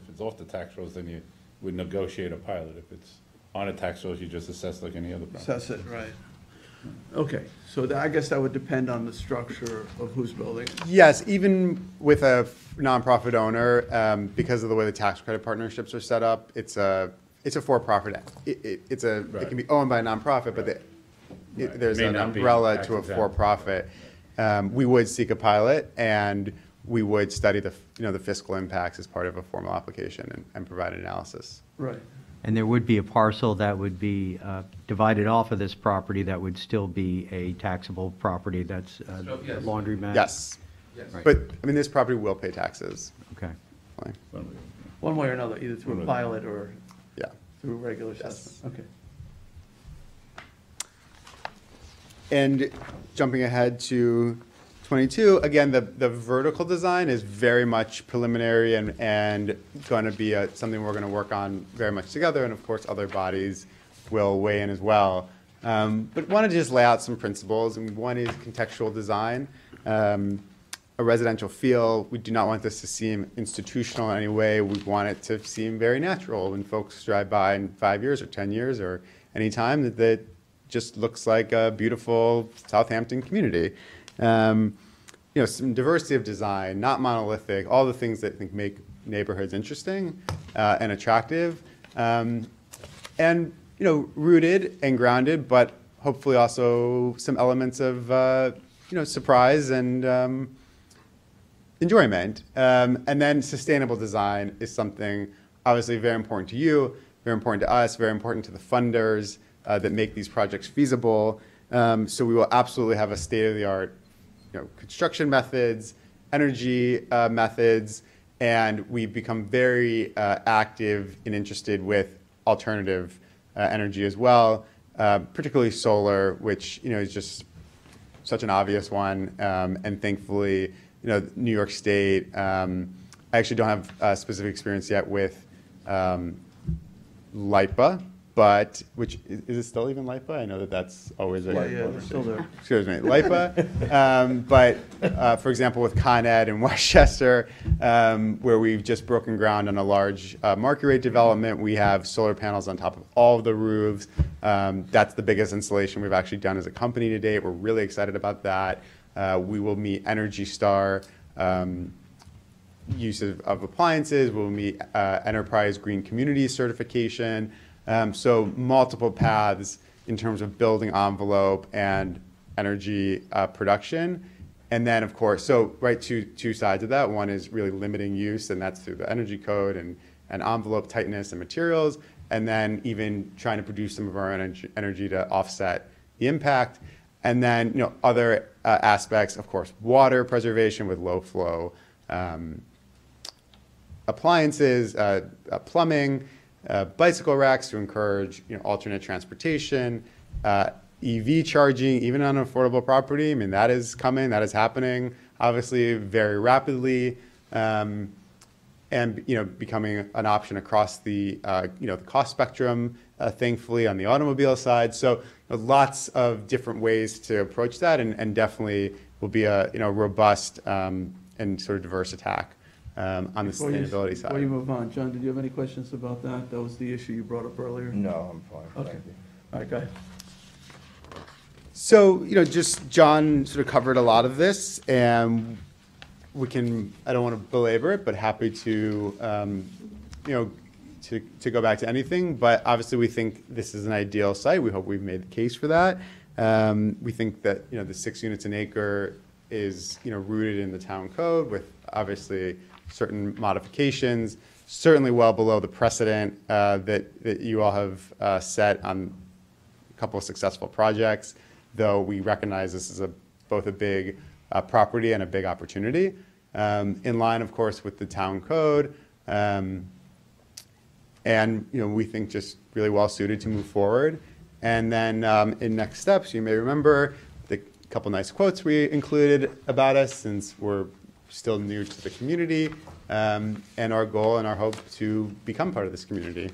it's off the tax rolls, then you would negotiate a pilot. If it's on a tax rolls, you just assess like any other property. Assess it, right. Okay, so I guess that would depend on the structure of who's building it. Yes, even with a nonprofit owner, because of the way the tax credit partnerships are set up, it's a for-profit. It can be owned by a nonprofit, but there's May an not be umbrella tax to a exempt. for-profit. We would seek a pilot, and we would study the fiscal impacts as part of a formal application and provide an analysis. Right. And there would be a parcel that would be divided off of this property that would still be a taxable property, that's yes. laundromat? Yes, Yes. Right. but I mean, this property will pay taxes. Okay. Fine. One way or another, either through a One way. pilot or Yeah. through a regular Yes. assessment. Okay. And jumping ahead to 22, again, the vertical design is very much preliminary and going to be something we're going to work on very much together, and of course other bodies will weigh in as well. But wanted to just lay out some principles, and one is contextual design, a residential feel. We do not want this to seem institutional in any way. We want it to seem very natural when folks drive by in 5 years or 10 years or any time that just looks like a beautiful Southampton community. Some diversity of design, not monolithic, all the things that I think make neighborhoods interesting and attractive, and rooted and grounded, but hopefully also some elements of surprise and enjoyment. And then sustainable design is something obviously very important to you, very important to us, very important to the funders that make these projects feasible. So we will absolutely have a state-of-the-art construction methods, energy methods, and we've become very active and interested with alternative energy as well, particularly solar, which is just such an obvious one. And thankfully, New York State. I actually don't have specific experience yet with LIPA, but is it still even LIPA? I know that's always a it's still there. Excuse me, LIPA. But for example, with Con Ed in Westchester, where we've just broken ground on a large market rate development, we have solar panels on top of all of the roofs. That's the biggest installation we've actually done as a company to date. We're really excited about that. We will meet Energy Star use of appliances. We'll meet Enterprise Green Community certification. So multiple paths in terms of building envelope and energy production. And then, of course, two sides of that. One is really limiting use, and that's through the energy code and envelope tightness and materials. And then even trying to produce some of our energy to offset the impact. And then, other aspects, of course, water preservation with low flow appliances, plumbing, bicycle racks to encourage alternate transportation, EV charging, even on affordable property. I mean, that is coming, that is happening, obviously very rapidly, and becoming an option across the the cost spectrum, thankfully on the automobile side. So lots of different ways to approach that, and definitely will be a robust and sort of diverse attack on the sustainability side. Before you move on, John, did you have any questions about that? That was the issue you brought up earlier? No, I'm fine. Okay. Thank you. All right, go ahead. So, just John sort of covered a lot of this, and I don't want to belabor it, but happy to, to go back to anything. But obviously we think this is an ideal site. We hope we've made the case for that. We think that, the 6 units an acre is, rooted in the town code with obviously certain modifications, certainly well below the precedent that you all have set on a couple of successful projects, though we recognize this is both a big property and a big opportunity. In line, of course, with the town code, and we think just really well suited to move forward. And then in next steps, you may remember the couple nice quotes we included about us, since we're still new to the community, and our goal and our hope to become part of this community.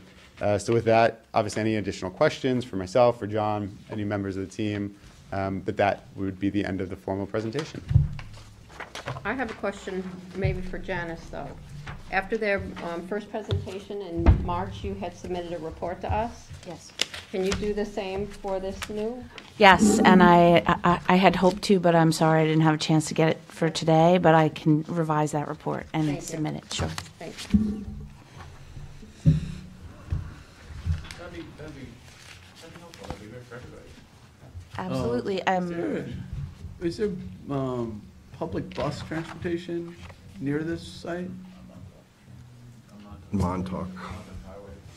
So with that, obviously any additional questions for myself or John, any members of the team, but that would be the end of the formal presentation. I have a question maybe for Janice, though. After their first presentation in March, you had submitted a report to us. Yes. Can you do the same for this new? Yes, and I had hoped to, but I'm sorry I didn't have a chance to get it for today, but I can revise that report and Thank you. submit it, sure. Thank you. That'd be helpful, that'd be great for everybody. Absolutely. Is there public bus transportation near this site? Montauk.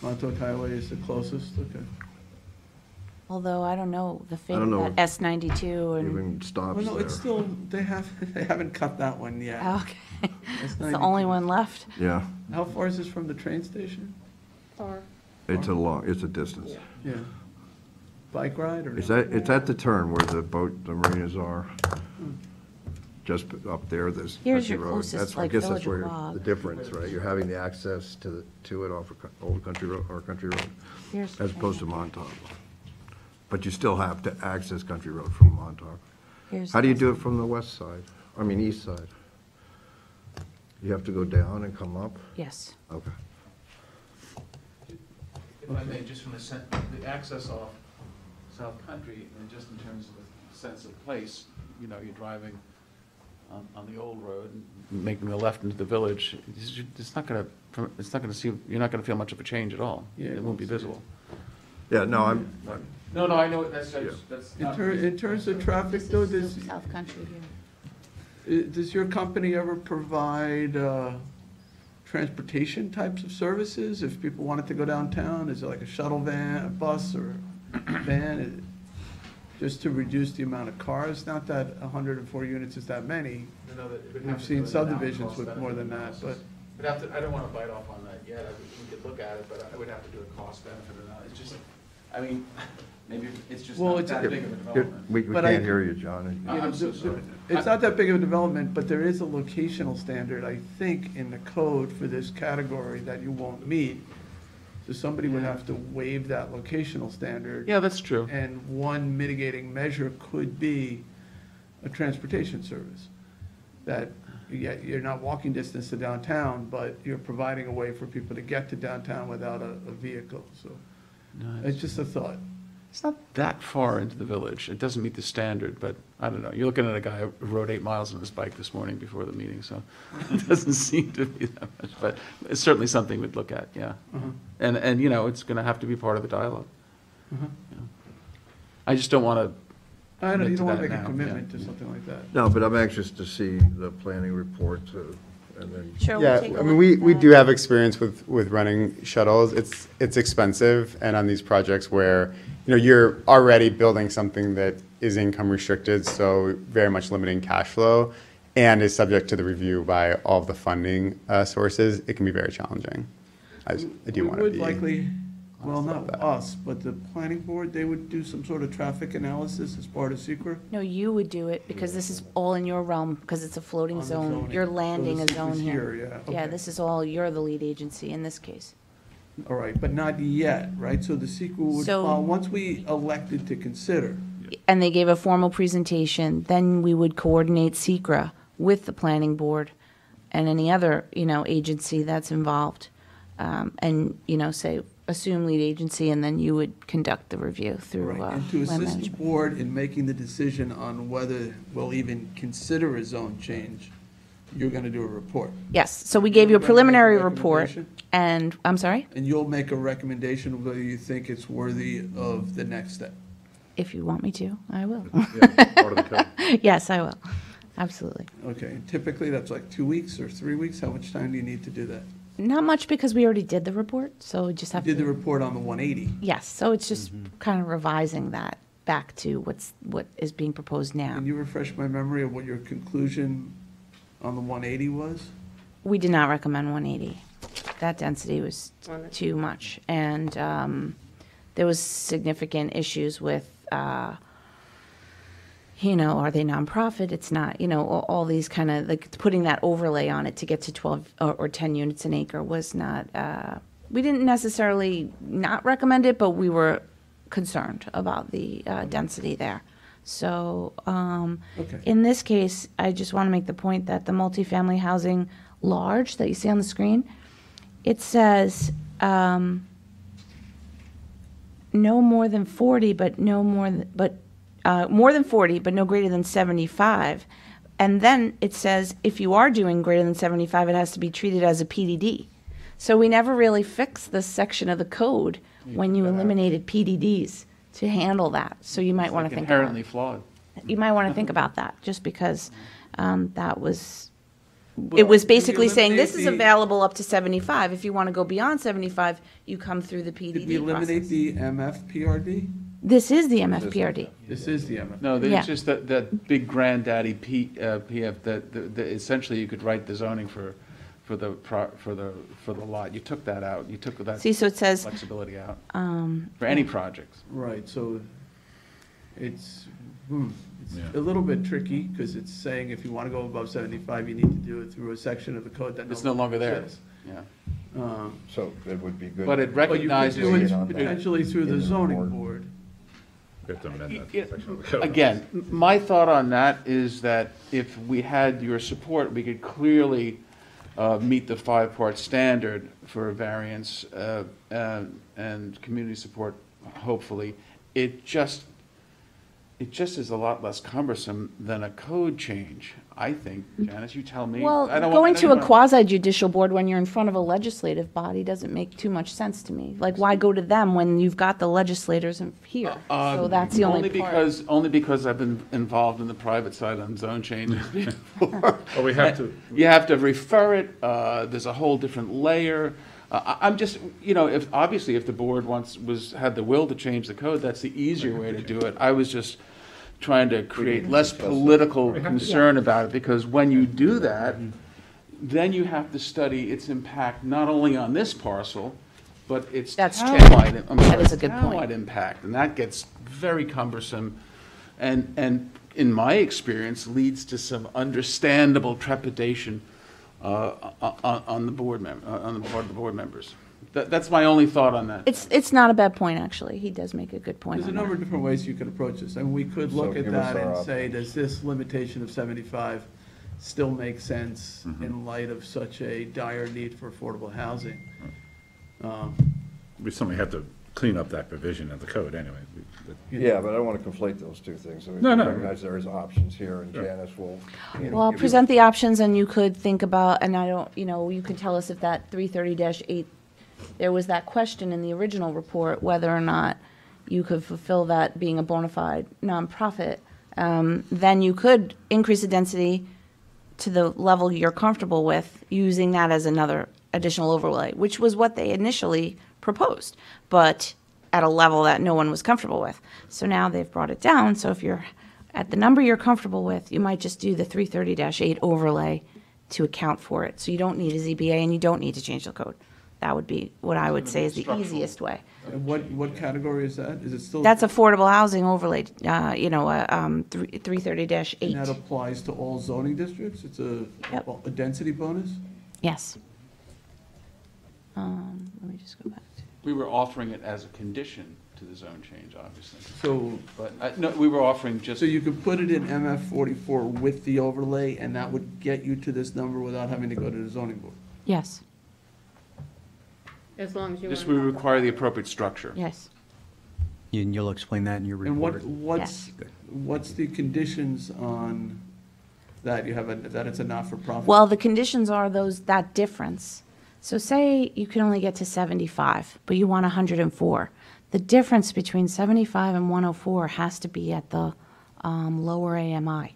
Montauk Highway is the closest, okay. Although I don't know the I don't thing know that S92 and, Even stops Well, no, it's there. still, they haven't cut that one yet. okay. It's It's the 92. only one left. Yeah, How far is this from the train station? Or it's a distance. Yeah. Bike ride or? It's at the turn where the marinas are. just up there, there's Here's Country your Road. closest, That's, I like, guess that's village or where bog. the difference, right? You're having the access to it off of Old Country Road, or Country Road, Here's- as opposed to Montauk. But you still have to access Country Road from Montauk. Here's How do you this. do it from the west side? I mean, east side? You have to go down and come up? Yes. Okay. If I may, just from the access off South Country, and just in terms of a sense of place, you know, you're driving on the old road, and making the left into the village, it's not gonna see, you're not gonna feel much of a change at all. Yeah, It won't be visible. Yeah, no, No, I know, that's In terms of traffic though, South Country here. does your company ever provide transportation types of services? If people wanted to go downtown, is it like a shuttle van, a bus, or van? Just to reduce the amount of cars? Not that 104 units is that many. We've seen subdivisions with more than that, but. I don't wanna bite off on that yet, we could look at it, but I would have to do a cost benefit analysis. It's just, I mean, maybe it's just Well, not it's- that big of a development. we But I- can't hear you, John. You know, I'm so sorry. It's not that big of a development, but there is a locational standard, I think, in the code for this category that you won't meet. So somebody would have to waive that locational standard. Yeah, that's true. And one mitigating measure could be a transportation service. That, you're not walking distance to downtown, but you're providing a way for people to get to downtown without a vehicle, so. It's just a thought. It's not that far into the village. It doesn't meet the standard, but I don't know. You're looking at a guy who rode 8 miles on his bike this morning before the meeting, so it doesn't seem to be that much, but it's certainly something we'd look at, yeah. Uh-huh. And, you know, it's gonna have to be part of the dialogue. Uh-huh. Yeah. I just don't wanna, I know, you Commit to don't want to that make a now, commitment yeah. to something like that. No, but I'm anxious to see the planning report, and then. Sure, we'll Yeah, take a I mean, look we, at we that. do have experience with running shuttles. It's expensive, and on these projects where, you know, you're already building something that is income restricted, so very much limiting cash flow, and is subject to the review by all of the funding sources, it can be very challenging. I do want to We be. would likely, well, honest not about that. us, but the planning board, they would do some sort of traffic analysis as part of SECR. No, you would do it, because this is all in your realm, because it's a floating On the zone. zoning. You're So landing a this zone is here. yeah, Yeah, okay. this is all, you're the lead agency in this case. All right, but not yet, right? So the SECR would So- follow, once we elected to consider. And they gave a formal presentation, then we would coordinate SECR with the planning board and any other, you know, agency that's involved. And, you know, say, assume lead agency, and then you would conduct the review through Right, land and to assist the management. board in making the decision on whether we'll even consider a zone change, you're gonna do a report. Yes, so we gave you a You're gonna make a preliminary report, recommendation? and, I'm sorry, And you'll make a recommendation of whether you think it's worthy of the next step. if you want me to, I will. Part of the code. Yes, I will, absolutely. Okay, and typically that's like 2 weeks or 3 weeks? How much time do you need to do that? Not much, because we already did the report, so we just You have did the to, report on the 180. yes, so it's just kind of revising that back to what is being proposed now. Can you refresh my memory of what your conclusion on the 180 was? We did not recommend 180. That density was too much, and there was significant issues with, you know, are they nonprofit? It's not, you know, all these kind of, like, putting that overlay on it to get to 12 or 10 units an acre was not, we didn't necessarily not recommend it, but we were concerned about the density there. So, Okay. in this case, I just want to make the point that the multifamily housing large that you see on the screen, it says no more than 40, but no more than, more than 40, but no greater than 75. And then it says if you are doing greater than 75, it has to be treated as a PDD. So we never really fixed this section of the code when you eliminated PDDs to handle that. So you might want to think about inherently flawed. you might want to think about that, just because that was, it was basically saying, this is eliminate the- available up to 75. If you want to go beyond 75, you come through the Did we PDD eliminate process. the MFPRD? This is the MFPRD. This is the MF. No, Yeah. it's just that big granddaddy PF, that essentially you could write the zoning for the lot. You took that out. You took that See, so it says, flexibility out for any projects. Right, so it's, a little bit tricky, because it's saying if you want to go above 75, you need to do it through a section of the code that It's no longer there. exists. Yeah. So it would be good. But it But you could recognizes. do it on that potentially through the in the zoning board. board. We have to amend that Yeah, section of the code. Again, my thought on that is that if we had your support, we could clearly meet the five-part standard for a variance and community support, hopefully. It just is a lot less cumbersome than a code change, I think. Janice, you tell me. Well, I don't going want- to a quasi judicial board when you're in front of a legislative body doesn't make too much sense to me. Like, why go to them when you've got the legislators here? So that's the only part. Only because I've been involved in the private side on zone changes before. Well, we have to, You have to refer it, there's a whole different layer. I'm just, obviously, if the board had the will to change the code, that's the easier way to do it. I was just trying to create less political concern about it, because when you do that, then you have to study its impact not only on this parcel, but its That's true. townwide That is a good point. townwide impact, and that gets very cumbersome, and in my experience, leads to some understandable trepidation on the board on the part of the board members. That's my only thought on that. It's not a bad point, actually. He does make a good point There's a on number that. of different ways you could approach this, and we could So look at give us that our and say, does this limitation of 75 still make sense in light of such a dire need for affordable housing? we certainly have to clean up that provision of the code anyway. Yeah, but I don't want to conflate those two things. No, no. I recognize there is options here, and Janice will. Well, I'll present the options, and you could think about, and I don't, you could tell us if that 330-8, there was that question in the original report, whether or not you could fulfill that being a bona fide nonprofit. Then you could increase the density to the level you're comfortable with, using that as another additional overlay, which was what they initially proposed, but at a level that no one was comfortable with. So now they've brought it down, so if you're at the number you're comfortable with, you might just do the 330-8 overlay to account for it. So you don't need a ZBA and you don't need to change the code. That would be what I would say is the easiest way. And what category is that? Is it still? That's affordable housing overlay, 330-8. And that applies to all zoning districts? It's a density bonus? Yes. Let me just go back to. We were offering it as a condition to the zone change, obviously. So, But, no, we were offering just. so you could put it in MF 44 with the overlay, and that would get you to this number without having to go to the zoning board? Yes, As long as you. Just we require the appropriate structure. yes. And you'll explain that in your And report. what's the conditions on that? You have that it's a not-for-profit? Well, the conditions are that difference. So say you can only get to 75, but you want 104. The difference between 75 and 104 has to be at the lower AMI.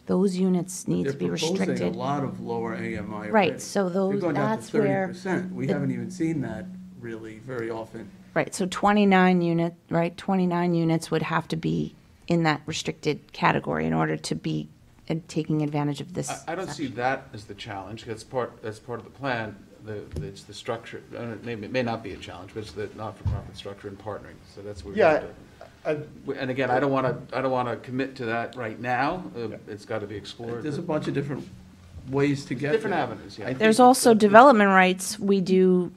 Those units need to be They're proposing restricted. a lot of lower AMI already. Right, so They're going down to that's where 30%. We the- haven't even seen that really very often. Right, so 29 units would have to be in that restricted category in order to be taking advantage of this. I don't see that as the challenge. That's part of the plan. It's the structure. It may not be a challenge, but it's the not-for-profit structure and partnering. So that's where we have to. And again, I don't want to commit to that right now. It's got to be explored. There's a bunch of different ways to get Different there. avenues, yeah. I think There's also development rights we do,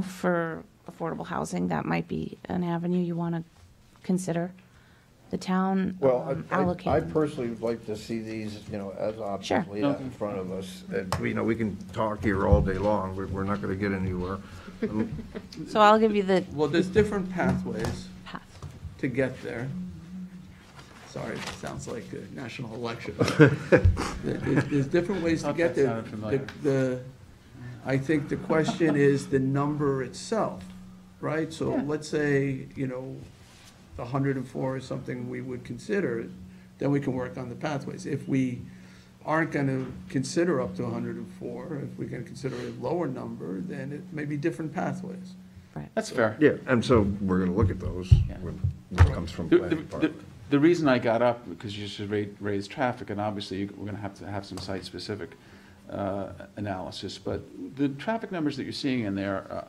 for affordable housing. That might be an avenue you want to consider. The town Well, I allocate. personally would like to see these, as options Sure. laid out in front of us. And, we can talk here all day long, we're not gonna get anywhere. So I'll give you the Well, there's different pathways path. to get there. Sorry, it sounds like a national election. There's different ways to Thought get that there. sounded familiar. I think the question is the number itself, right? So let's say, 104 is something we would consider, then we can work on the pathways. If we aren't going to consider up to 104, if we're going to consider a lower number, then it may be different pathways. That's fair. Yeah, and so we're gonna look at those, when it comes from planning department. The reason I got up, because you should raise traffic, and obviously we're going to have some site-specific analysis, but the traffic numbers that you're seeing in there,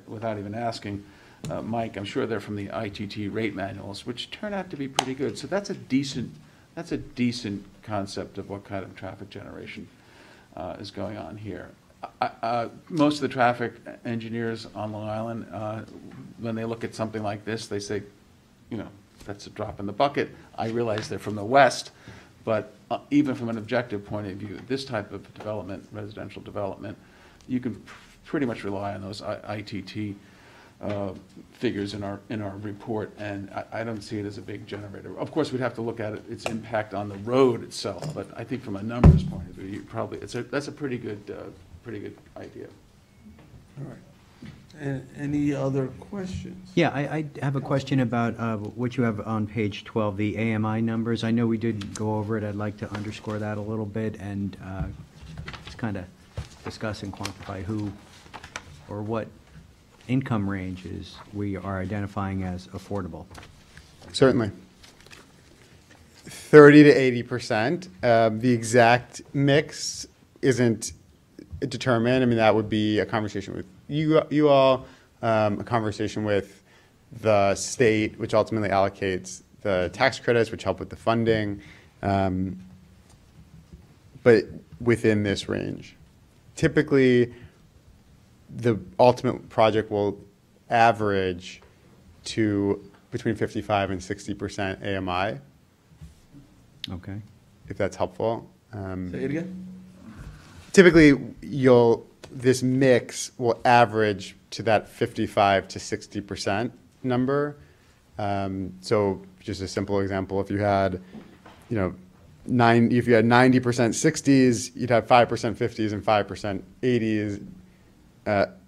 without even asking, Mike, I'm sure they're from the ITT rate manuals, which turn out to be pretty good. So that's a decent that's a decent concept of what kind of traffic generation is going on here. Most of the traffic engineers on Long Island, when they look at something like this, they say, you know, that's a drop in the bucket. I realize they're from the west, but even from an objective point of view, this type of development, residential development, you can pretty much rely on those ITT figures in our report, and I don't see it as a big generator. Of course, we'd have to look at its impact on the road itself, but I think from a numbers point of view, you probably that's a pretty good idea. All right. And any other questions? Yeah, I have a question about what you have on page 12, the AMI numbers. I know we did go over it. I'd like to underscore that a little bit and just kind of discuss and quantify who or what income ranges we are identifying as affordable. Certainly. 30 to 80%. The exact mix isn't determined. I mean, that would be a conversation with you all, a conversation with the state, which ultimately allocates the tax credits, which help with the funding, but within this range. Typically, the ultimate project will average to between 55 and 60% AMI. Okay. If that's helpful. Say it again? Typically, this mix will average to that 55 to 60% number. So just a simple example, if you had, you know, if you had 90% 60s, you'd have 5% 50s and 5% 80s.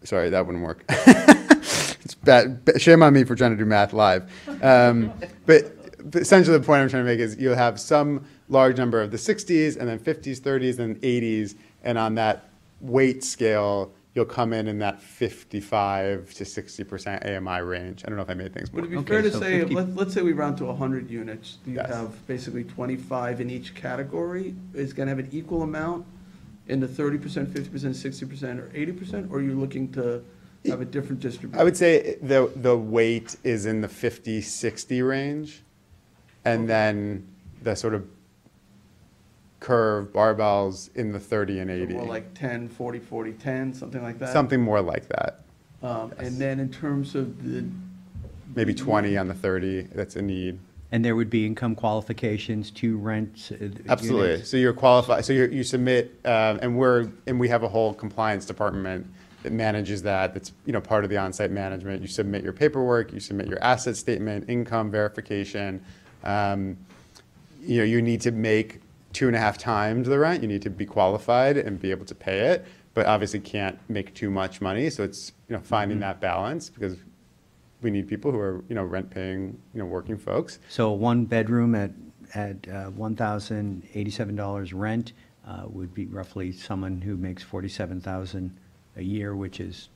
Sorry, that wouldn't work. It's bad. Shame on me for trying to do math live. But essentially the point I'm trying to make is you'll have some large number of the 60s and then 50s, 30s, and 80s. And on that weight scale, you'll come in that 55 to 60% AMI range. I don't know if I made things more. Would it be fair to so say, 50 let's say we round to 100 units, you Yes. have basically 25 in each category, is going to have an equal amount in the 30%, 50%, 60%, or 80%, or are you looking to have a different distribution? I would say the weight is in the 50-60 range, and then the sort of curve barbells in the 30 and 80. More like 10, 40, 40, 10, something like that? Something more like that. And then in terms of the... Maybe 20 on the 30, that's a need. And there would be income qualifications to rent Absolutely. units? So you're qualified, so you submit, and we have a whole compliance department that manages that, that's, you know, part of the on-site management. You submit your paperwork, you submit your asset statement, income verification. You know, you need to make 2.5 times the rent. You need to be qualified and be able to pay it, but obviously can't make too much money. So it's, you know, finding that balance, because we need people who are, you know, rent-paying, you know, working folks. So one bedroom at $1,087 rent would be roughly someone who makes $47,000 a year, which is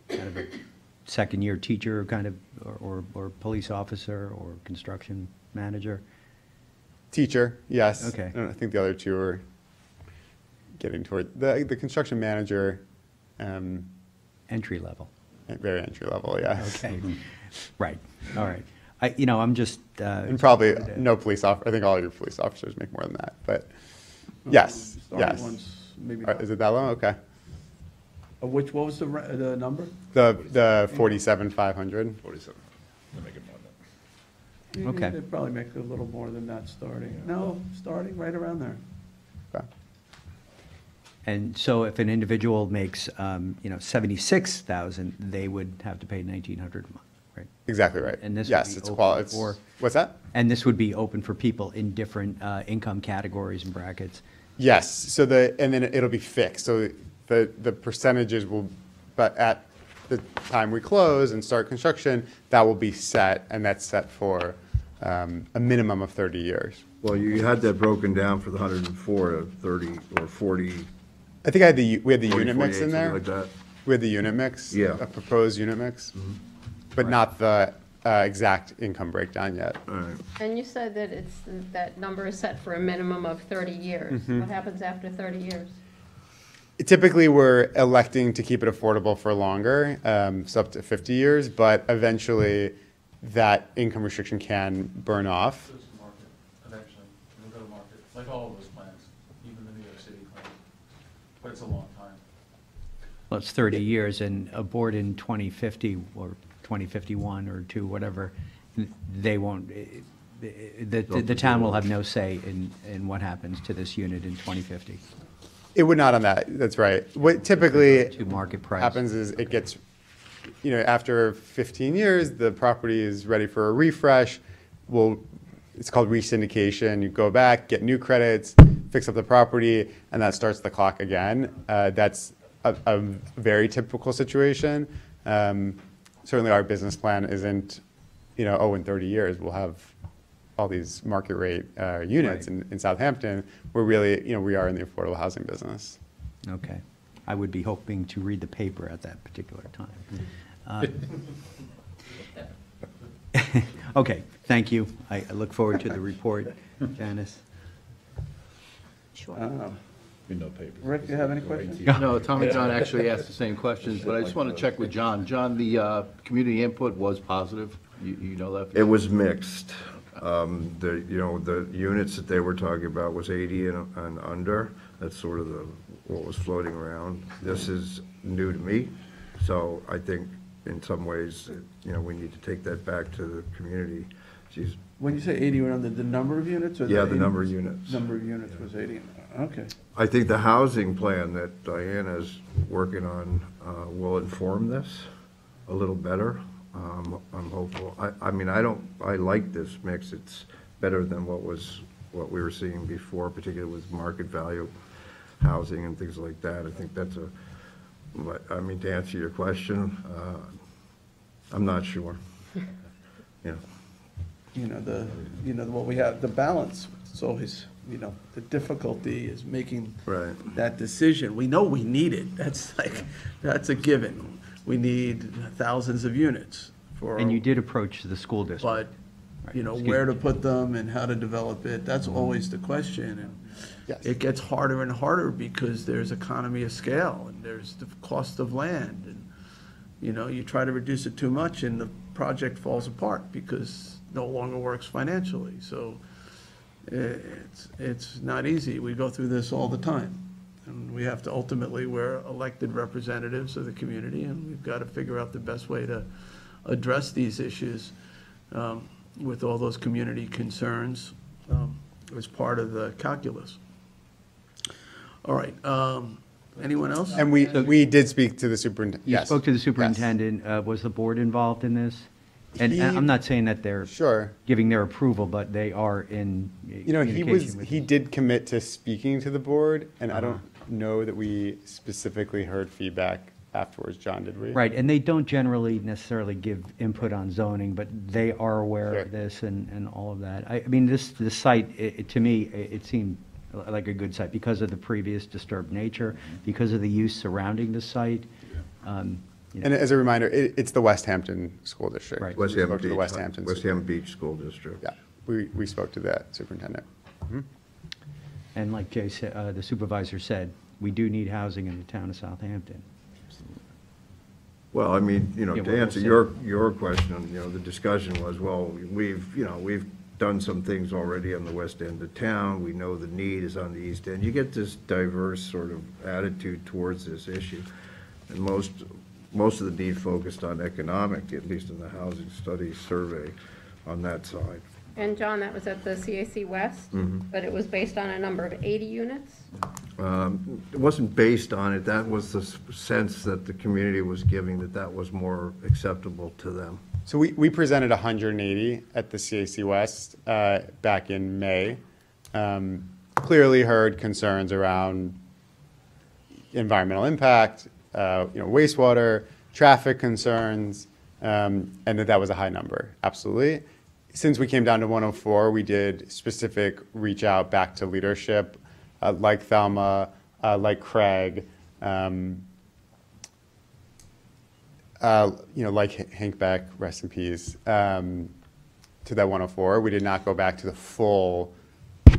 kind of a second-year teacher, kind of, or police officer, or construction manager. Teacher, yes. Okay. I think the other two are getting toward the construction manager. Entry level. Very entry level, yeah. Okay. Right. All right. I'm just. And probably no police officer. I think all your police officers make more than that. But yes, Starting yes. ones, maybe Is it that low? Okay. what was the number? The 47,500. 47. They make it more than that. Okay. They'd probably make a little more than that starting. No, starting right around there. Okay. And so if an individual makes, $76,000, they would have to pay $1,900 a month, right? Exactly right. And this would yes, be it's open quality. for- What's that? And this would be open for people in different income categories and brackets. Yes. So and then it'll be fixed. So the percentages will, but at the time we close and start construction, that will be set, and that's set for a minimum of 30 years. Well, you had that broken down for the 104 of 30 or 40. I think we had the 40, unit mix 48, in there. something like that. We had the unit mix. Yeah. A proposed unit mix, but not the exact income breakdown yet. All right. And you said that that number is set for a minimum of 30 years. What happens after 30 years? Typically, we're electing to keep it affordable for longer, so up to 50 years, but eventually that income restriction can burn off. That's a long time. Well, it's 30 years, and a board in 2050 or 2051 or 2, whatever, they won't, the town will have no say in what happens to this unit in 2050. It would not on that, that's right. What typically To market price. happens is it gets, after 15 years, the property is ready for a refresh. It's called re-syndication. You go back, get new credits, fix up the property, and that starts the clock again. That's a very typical situation. Certainly our business plan isn't, in 30 years, we'll have all these market rate units in Southampton. We're really, we are in the affordable housing business. Okay. I would be hoping to read the paper at that particular time. Okay, thank you. I look forward to the report. Janice? Sure. We know papers. Rick, do you have any questions? No, Tom and John actually asked the same questions, but I just want to check with John. John, the community input was positive? You know that? It was mixed. The units that they were talking about was 80 and under. That's sort of what was floating around. This is new to me, so I think in some ways, we need to take that back to the community. Geez. When you say 80 and under, the number of units? Or Yeah, the 80 number of units. Number of units was 80. Okay. I think the housing plan that Diana's working on will inform this a little better. I'm hopeful. I like this mix. It's better than what we were seeing before, particularly with market value housing and things like that. I think that's to answer your question, I'm not sure. What we have, the balance, it's always, the difficulty is making that decision. We know we need it. That's a given. We need thousands of units for. And you did approach the school district. But, where to put them and how to develop it, that's always the question. And Yes. it gets harder and harder because there's economy of scale and there's the cost of land. And, you try to reduce it too much and the project falls apart because it no longer works financially. So it's not easy. We go through this all the time. And we have to ultimately, we're elected representatives of the community, and we've got to figure out the best way to address these issues with all those community concerns as part of the calculus. All right. Anyone else? And we did speak to the superintendent. You Yes. spoke to the Yes. superintendent. Was the board involved in this? And I'm not saying that they're Sure. giving their approval, but they are in communication with he did commit to speaking to the board, and I don't know that we specifically heard feedback afterwards. John, did we? Right, and they don't generally necessarily give input on zoning, but they are aware Sure. of this and all of that. I mean, this site, to me, it seemed like a good site because of the previous disturbed nature, because of the use surrounding the site. And as a reminder, it's the West Hampton School District. Right. West We Hampton spoke to the Beach, West Hampton. West Hampton Beach School District. Yeah, we spoke to that superintendent. And like Jay said, the supervisor said, we do need housing in the town of Southampton. Well, Yeah, to we'll answer see. your question, the discussion was, well, we've done some things already on the west end of town. We know the need is on the east end. You get this diverse sort of attitude towards this issue. And most of the need focused on economic, at least in the housing studies survey on that side. And John, that was at the CAC West, but it was based on a number of 80 units? It wasn't based on it. That was the sense that the community was giving, that was more acceptable to them. So we presented 180 at the CAC West back in May. Clearly heard concerns around environmental impact, wastewater, traffic concerns, and that was a high number, absolutely. Since we came down to 104, we did specific reach out back to leadership, like Thelma, like Craig, like Hank Beck, rest in peace, to that 104. We did not go back to the full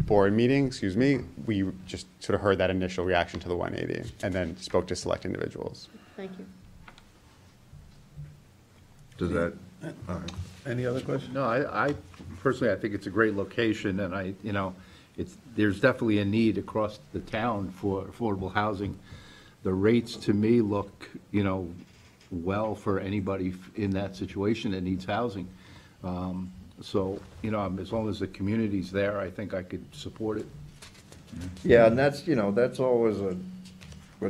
board meeting, excuse me. We just sort of heard that initial reaction to the 180 and then spoke to select individuals. Thank you. Does that, all right. Any other questions? No, I personally, I think it's a great location, and there's definitely a need across the town for affordable housing. the rates to me look, you know, well for anybody in that situation that needs housing. So, you know, as long as the community's there, I think I could support it. Yeah, and that's, you know, that's always a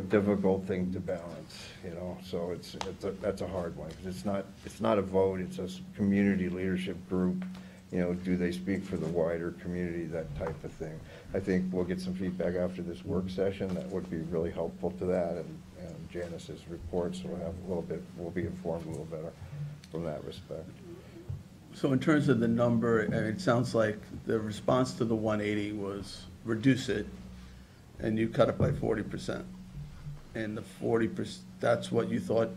difficult thing to balance, you know, so that's a hard one, because it's not a vote, it's a community leadership group, you know, do they speak for the wider community, that type of thing. I think we'll get some feedback after this work session that would be really helpful to that, and Janice's report, so we'll be informed a little better from that respect. So in terms of the number, it sounds like the response to the 180 was reduce it, and you cut it by 40%. And the 40%, that's what you thought,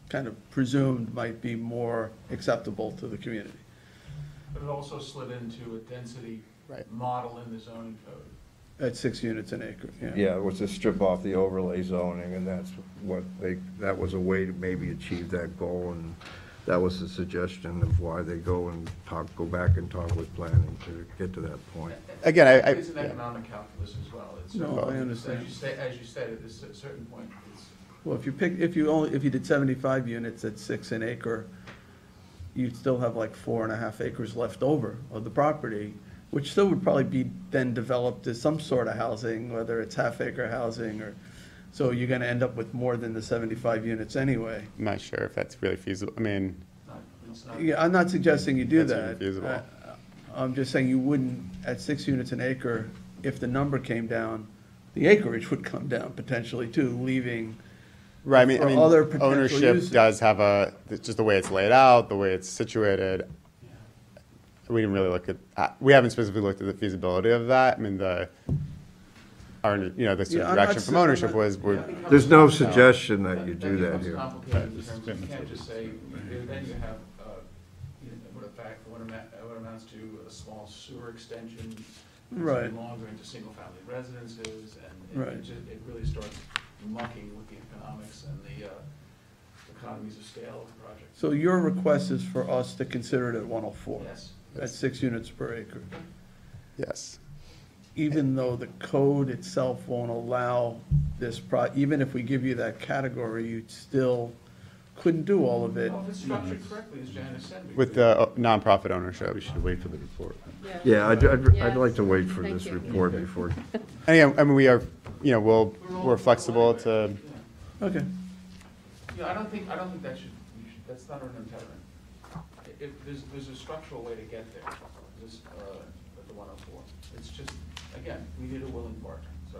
kind of presumed might be more acceptable to the community. But it also slid into a density Right. model in the zoning code. At 6 units an acre, yeah. Yeah, it was to strip off the overlay zoning, and that was a way to maybe achieve that goal, and that was the suggestion of why they go back and talk with planning to get to that point. Again, It's an economic calculus as well. It's No, I understand. As you said, at a certain point, it's. Well, if you did 75 units at 6 an acre, you'd still have like 4.5 acres left over of the property, which still would probably be then developed as some sort of housing, whether it's half-acre housing or, so you're gonna end up with more than the 75 units anyway. I'm not sure if that's really feasible. I mean, It's not. Yeah, I'm not suggesting you do That's that. infeasible. I'm just saying you wouldn't, at 6 units an acre, if the number came down, the acreage would come down potentially too, leaving, right, I mean, For other potential ownership uses. does have just the way it's laid out, the way it's situated. We didn't really look at, we haven't specifically looked at the feasibility of that. I mean, the sort of Yeah, I'm not direction from saying- ownership was, There's no suggestion that you do that becomes here. complicated in terms of, you can't just say, then you have, what amounts to a small sewer extension. Right. Longer into single-family residences, and Right. it really starts mucking with the economics and the economies of scale of the project. so your request is for us to consider it at 104? Yes. At 6 units per acre? yes. Even though the code itself won't allow this even if we give you that category, you still couldn't do all of it. Well, if it's structured correctly, as Janice said. With the nonprofit ownership. We should wait for the report. Yeah, I'd like to wait for Thank this you. report before. And yeah, I mean, we are, you know, we're flexible to, Okay. Yeah, I don't think that's not an impediment. There's a structural way to get there, at the 104. It's just, again, we need a willing partner, so.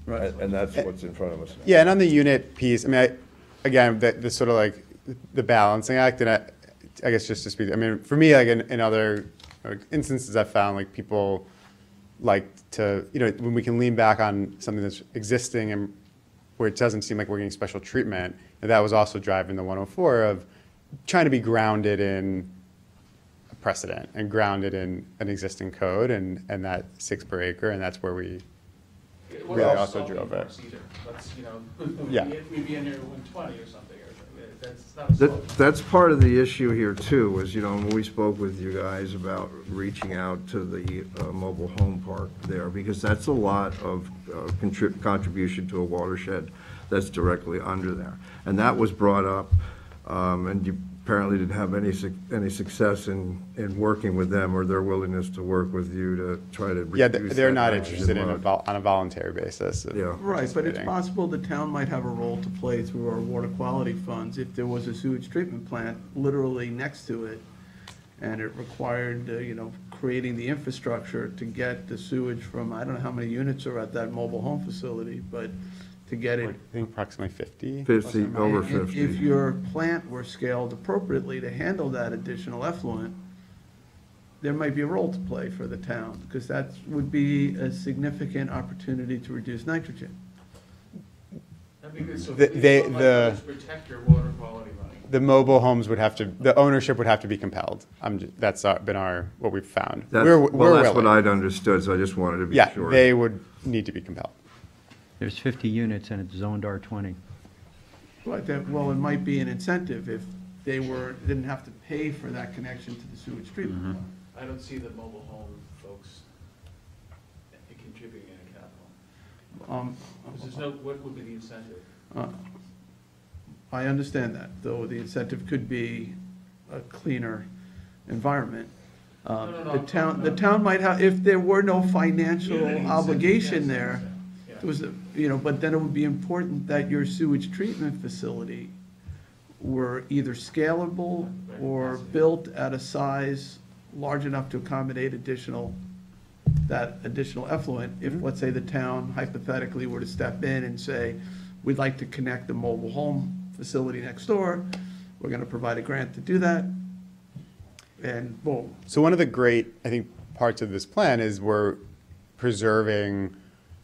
Right. And that's what's in front of us now. yeah, and on the unit piece, I mean, again, the sort of like the balancing act, and I guess just to speak, I mean, for me, like in other instances, I've found like people like to, you know, when we can lean back on something that's existing and where it doesn't seem like we're getting special treatment, and that was also driving the 104 of trying to be grounded in a precedent and grounded in an existing code and that 6 per acre, and that's where we really also drove it. Let's, Yeah. we'd be in there 120 or something, that's not a slope. That's part of the issue here too, is, when we spoke with you guys about reaching out to the mobile home park there, because that's a lot of contribution to a watershed that's directly under there. And that was brought up, and you apparently didn't have any success in working with them or their willingness to work with you to try to reduce Yeah, that they're not nitrogen interested in load. on a voluntary basis. of Yeah. Right, but it's participating. possible the town might have a role to play through our water quality funds if there was a sewage treatment plant literally next to it, and it required, creating the infrastructure to get the sewage from, I don't know how many units are at that mobile home facility, but to get I it. think approximately 50. 50, over And 50. if your plant were scaled appropriately to handle that additional effluent, there might be a role to play for the town, because that would be a significant opportunity to reduce nitrogen. That'd be good, so Protect your water quality money. The mobile homes would have to, the ownership would have to be compelled. That's been what we've found. We're That's what willing. I'd understood, so I just wanted to be Yeah, sure. they would need to be compelled. There's 50 units and it's zoned R20. But well, it might be an incentive if they didn't have to pay for that connection to the sewage treatment plant. I don't see the mobile home folks contributing any capital. There's no, what would be the incentive? I understand that, though the incentive could be a cleaner environment. The town might have, if there were no financial obligation there, it was, but then it would be important that your sewage treatment facility were either scalable or built at a size large enough to accommodate that additional effluent. If, let's say, the town hypothetically were to step in and say, we'd like to connect the mobile home facility next door, we're gonna provide a grant to do that, and boom. So one of the great, I think, parts of this plan is we're preserving,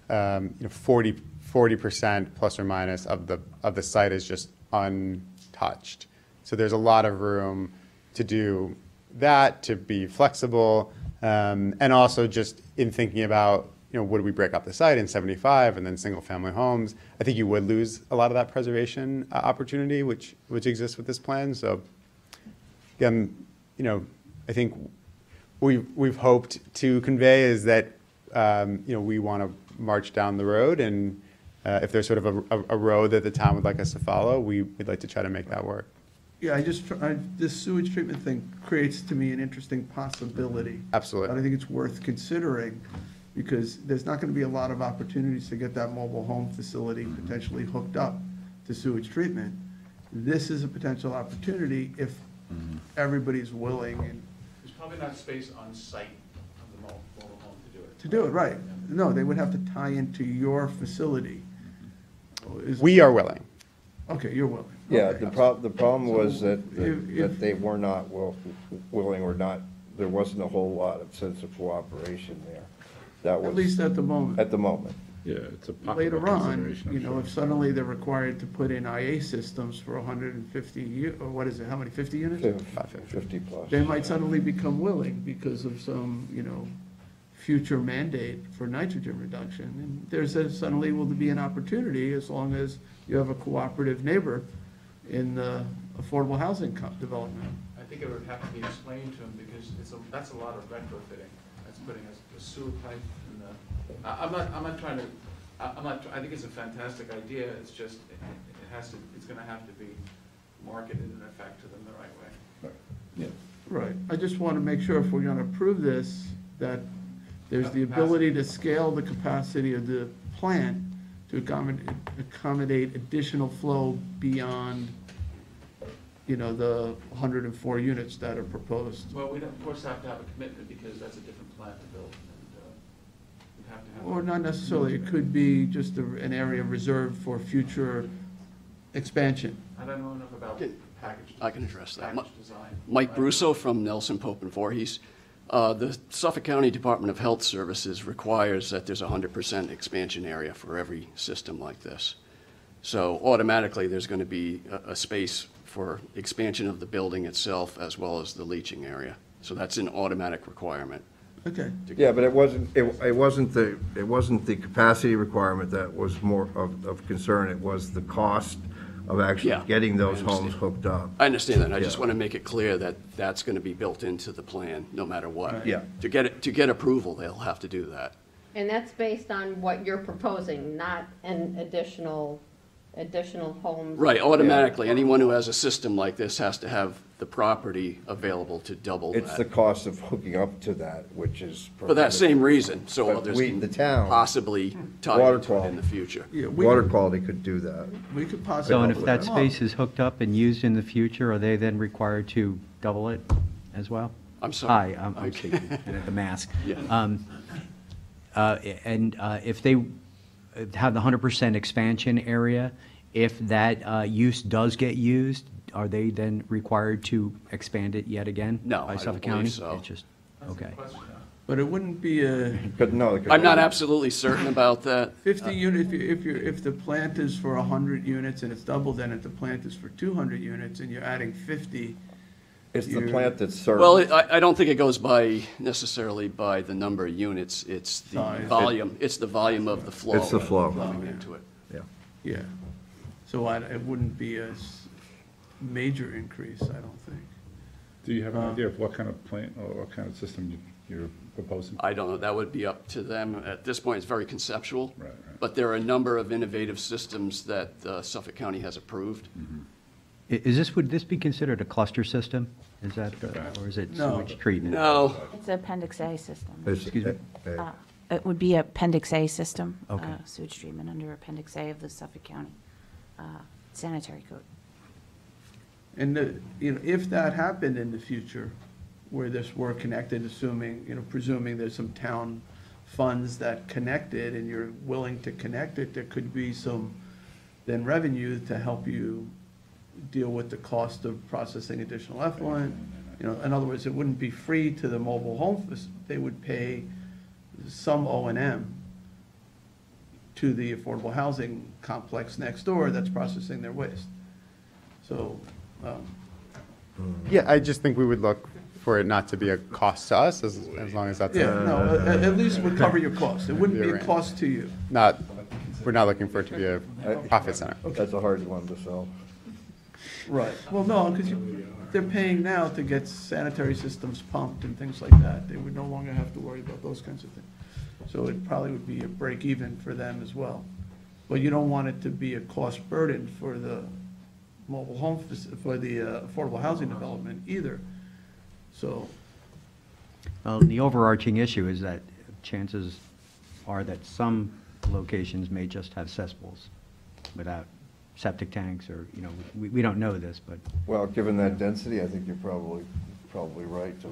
40% plus or minus of the site is just untouched. So there's a lot of room to do that, to be flexible, and also just in thinking about, would we break up the site in 75 and then single-family homes? I think you would lose a lot of that preservation opportunity, which exists with this plan. So, again, I think we've hoped to convey is that, we want to march down the road, and if there's sort of a road that the town would like us to follow, we'd like to try to make that work. Yeah, this sewage treatment thing creates to me an interesting possibility. Absolutely. And I think it's worth considering, because there's not gonna be a lot of opportunities to get that mobile home facility potentially hooked up to sewage treatment. This is a potential opportunity if everybody's willing and. There's probably not space on site of the mobile home to do it. To do it, right. No, they would have to tie into your facility. We are willing. Okay, you're willing. Yeah, Okay. the problem was that if- they were not willing or not, there wasn't a whole lot of sense of cooperation there. That was. At least at the moment. At the moment. Yeah, it's a possible Later on, consideration, I'm sure. if suddenly they're required to put in IA systems for 150, or what is it, how many, 50 units? 50 plus. They might suddenly become willing because of some, future mandate for nitrogen reduction. And suddenly will be an opportunity as long as you have a cooperative neighbor in the affordable housing development. I think it would have to be explained to them, because that's a lot of retrofitting. That's putting a sewer pipe in the, I think it's a fantastic idea, it's just, it's gonna have to be marketed in effect to them the right way. Right. I just want to make sure if we're going to approve this, that there's the ability to scale the capacity of the plant to accommodate additional flow beyond, the 104 units that are proposed. Well, we'd of course have to have a commitment, because that's a different plant to build, and we'd have to have. Or not necessarily. It could be just an area reserved for future expansion. I don't know enough about package. I can address that. Package design. Mike Brusso from Nelson Pope and Voorhees. The Suffolk County Department of Health Services requires that there's 100% expansion area for every system like this. So automatically, there's going to be a space for expansion of the building itself as well as the leaching area. So that's an automatic requirement. Okay. Yeah, but it wasn't the capacity requirement that was more of concern. It was the cost of actually getting those homes hooked up. I understand that. I just want to make it clear that that's going to be built into the plan, no matter what. Yeah. To get approval, they'll have to do that. And that's based on what you're proposing, not an additional homes. Right, automatically. Anyone who has a system like this has to have the property available to double that. It's the cost of hooking up to that, which is. For that same reason, so But others the town, can possibly tie water into it in quality. the future. Yeah, Water quality could do that. We could possibly. So, and if that space is hooked up and used in the future, are they then required to double it as well? I'm sorry. Hi, I'm Okay. speaking, and at the mask. Yeah. And if they have the 100% expansion area, if that use does get used, are they then required to expand it yet again? No, by I Suffolk don't believe County? so. It's just, okay. But it wouldn't be a I'm not absolutely certain about that. 50 unit, if the plant is for 100 units and it's doubled, then if the plant is for 200 units and you're adding 50. It's the plant that's served. Well, I don't think it goes necessarily by the number of units. It's the Size. volume. It's the volume of the flow. It's the flow. Flowing into it. Yeah. Yeah. So it wouldn't be a major increase, I don't think. Do you have an idea of what kind of plant or what kind of system you're proposing? I don't know, that would be up to them. At this point, it's very conceptual. Right. But there are a number of innovative systems that Suffolk County has approved. Would this be considered a cluster system? Is that, or is it No. sewage treatment? No, It's Appendix A system. Excuse me? It would be Appendix A system. Okay. Sewage treatment under Appendix A of the Suffolk County Sanitary Code. And, if that happened in the future, where this were connected, presuming there's some town funds that connected and you're willing to connect it, there could be some then revenue to help you deal with the cost of processing additional effluent. In other words, it wouldn't be free to the mobile home, they would pay some O&M to the affordable housing complex next door that's processing their waste. So, Yeah, I just think we would look for it not to be a cost to us, as long as that's at least it would cover your costs. It wouldn't be a Right. cost to you. we're not looking for it to be a profit center. That's a hard one to sell. Right. Well, no, because they're paying now to get sanitary systems pumped and things like that. They would no longer have to worry about those kinds of things. So it probably would be a break even for them as well. But you don't want it to be a cost burden for the mobile home, for the affordable housing development either. So, Well, the overarching issue is that chances are that some locations may just have cesspools without septic tanks, or, we don't know this, but Well, given that density, I think you're probably right to.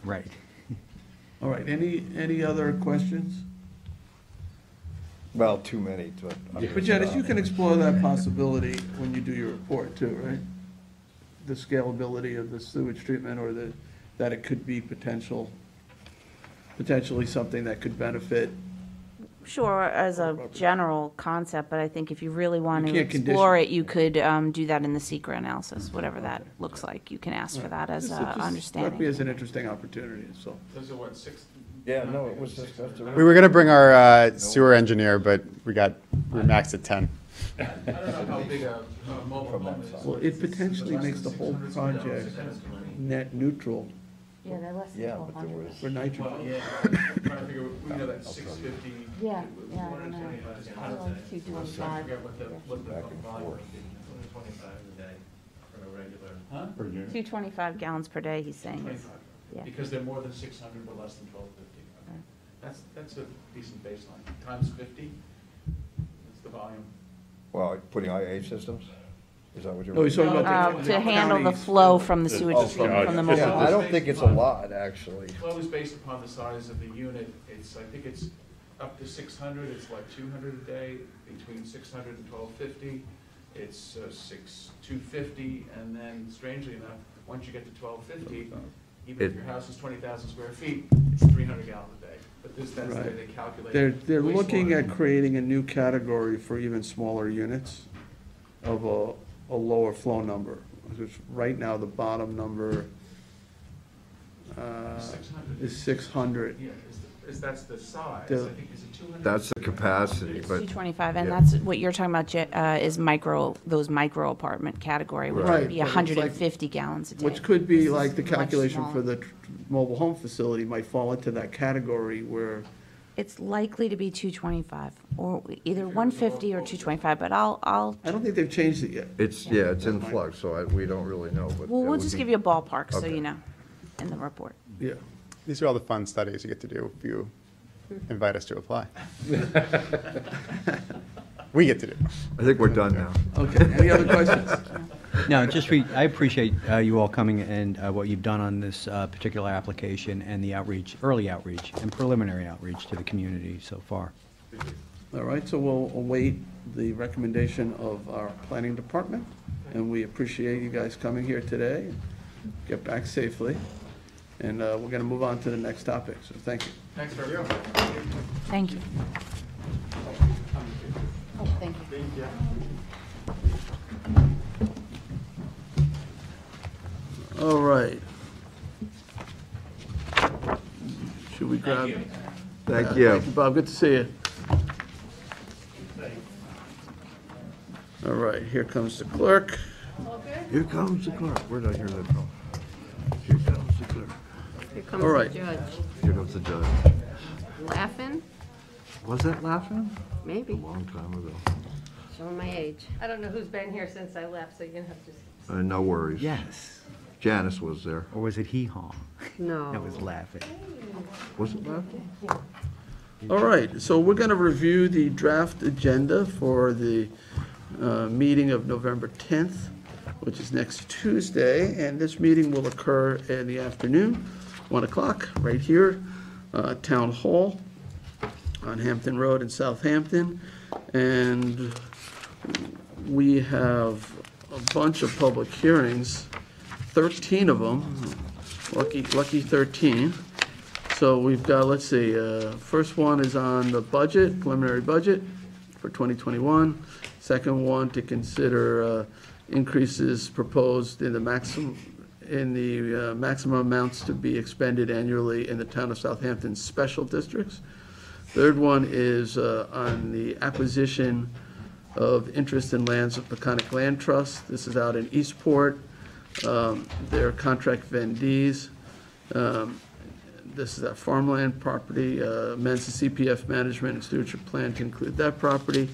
right. all right, any other questions? Well, too many to. But Janice, you can explore that possibility when you do your report too, right? The scalability of the sewage treatment, or that it could be potentially something that could benefit. Sure, as a general concept, but I think if you really want You to can't explore it, you could do that in the secret analysis, whatever that looks like. You can ask for that as Just- a it just struck me understanding. as an interesting opportunity, so. Those are what, 6? Yeah, no, it was just. We were gonna bring our sewer engineer, but we maxed at 10. I don't know how big a mobile home is. Well, it potentially makes the whole project net neutral Yeah, they're less Yeah, but there was. for nitrogen. Yeah, I'm trying to figure, we know that 650. Yeah, yeah, I know. 125 is It's kind of- like 225. I forget what the Back and volume forth. would be. 125 a day for a regular. Huh? 225 gallons per day, he's saying. 25. Yeah. Because they're more than 600 but less than 1250. Right. That's a decent baseline. Times 50, that's the volume. Well, putting IA systems? Is that what you're? No, he's talking about the To handle the county's- flow from the sewage Oh, treatment from the mobile. Yeah, I don't think it's a lot, actually. Flow is based upon the size of the unit. I think it's up to 600, it's like 200 a day, between 600 and 1250. It's 250, and then strangely enough, once you get to 1250, even if your house is 20,000 square feet, it's 300 gallons a day. But that's the way Right. they calculate. They're looking wastewater. at creating a new category for even smaller units of a lower flow number. Which right now, the bottom number 600. is 600. Yeah, that's the size. The- I think, is it 200? That's the capacity, It's but 225, and yeah. that's what you're talking about, is those micro apartment category, which Right, would be but it's like- 150 gallons a day. Which could be This like is the much calculation for smaller. the mobile home facility might fall into that category where, It's likely to be 225, or either 150 or 225, but I'll, I don't think they've changed it yet. it's in flux, so we don't really know, but. well, it we'll would just be- give you a ballpark, so Okay. you know, in the report. Yeah. These are all the fun studies you get to do if you invite us to apply. We get to do. I think we're done now. Okay, any other questions? No, I appreciate you all coming and what you've done on this particular application and the early outreach and preliminary outreach to the community so far. All right, so we'll await the recommendation of our planning department, and we appreciate you guys coming here today. Get back safely, and we're going to move on to the next topic, so thank you. Thanks for everything. Thank you. Oh, thank you. All right. Should we grab? Thank you. Thank you, Bob, good to see you. All right, here comes the clerk. Here comes the clerk. Where did I hear that from? Here comes the clerk. Here comes All the right. judge. Here comes the judge. Laughing? Was that laughing? Maybe. A long time ago. Showing my age. I don't know who's been here since I left, so you're gonna have to. No worries. Yes. Janice was there. Or was it hee-haw? No. That was laughing. Was it laughing? All right, so we're going to review the draft agenda for the meeting of November 10th, which is next Tuesday, and this meeting will occur in the afternoon, 1 o'clock, right here, Town Hall on Hampton Road in Southampton. And we have a bunch of public hearings, 13 of them, lucky 13. So we've got, let's see, first one is on the budget, preliminary budget for 2021. Second one to consider increases proposed in the maximum amounts to be expended annually in the town of Southampton's special districts. Third one is on the acquisition of interest in lands of Peconic Land Trust. This is out in Eastport. They're contract vendees. This is that farmland property, amends the CPF management and stewardship plan to include that property.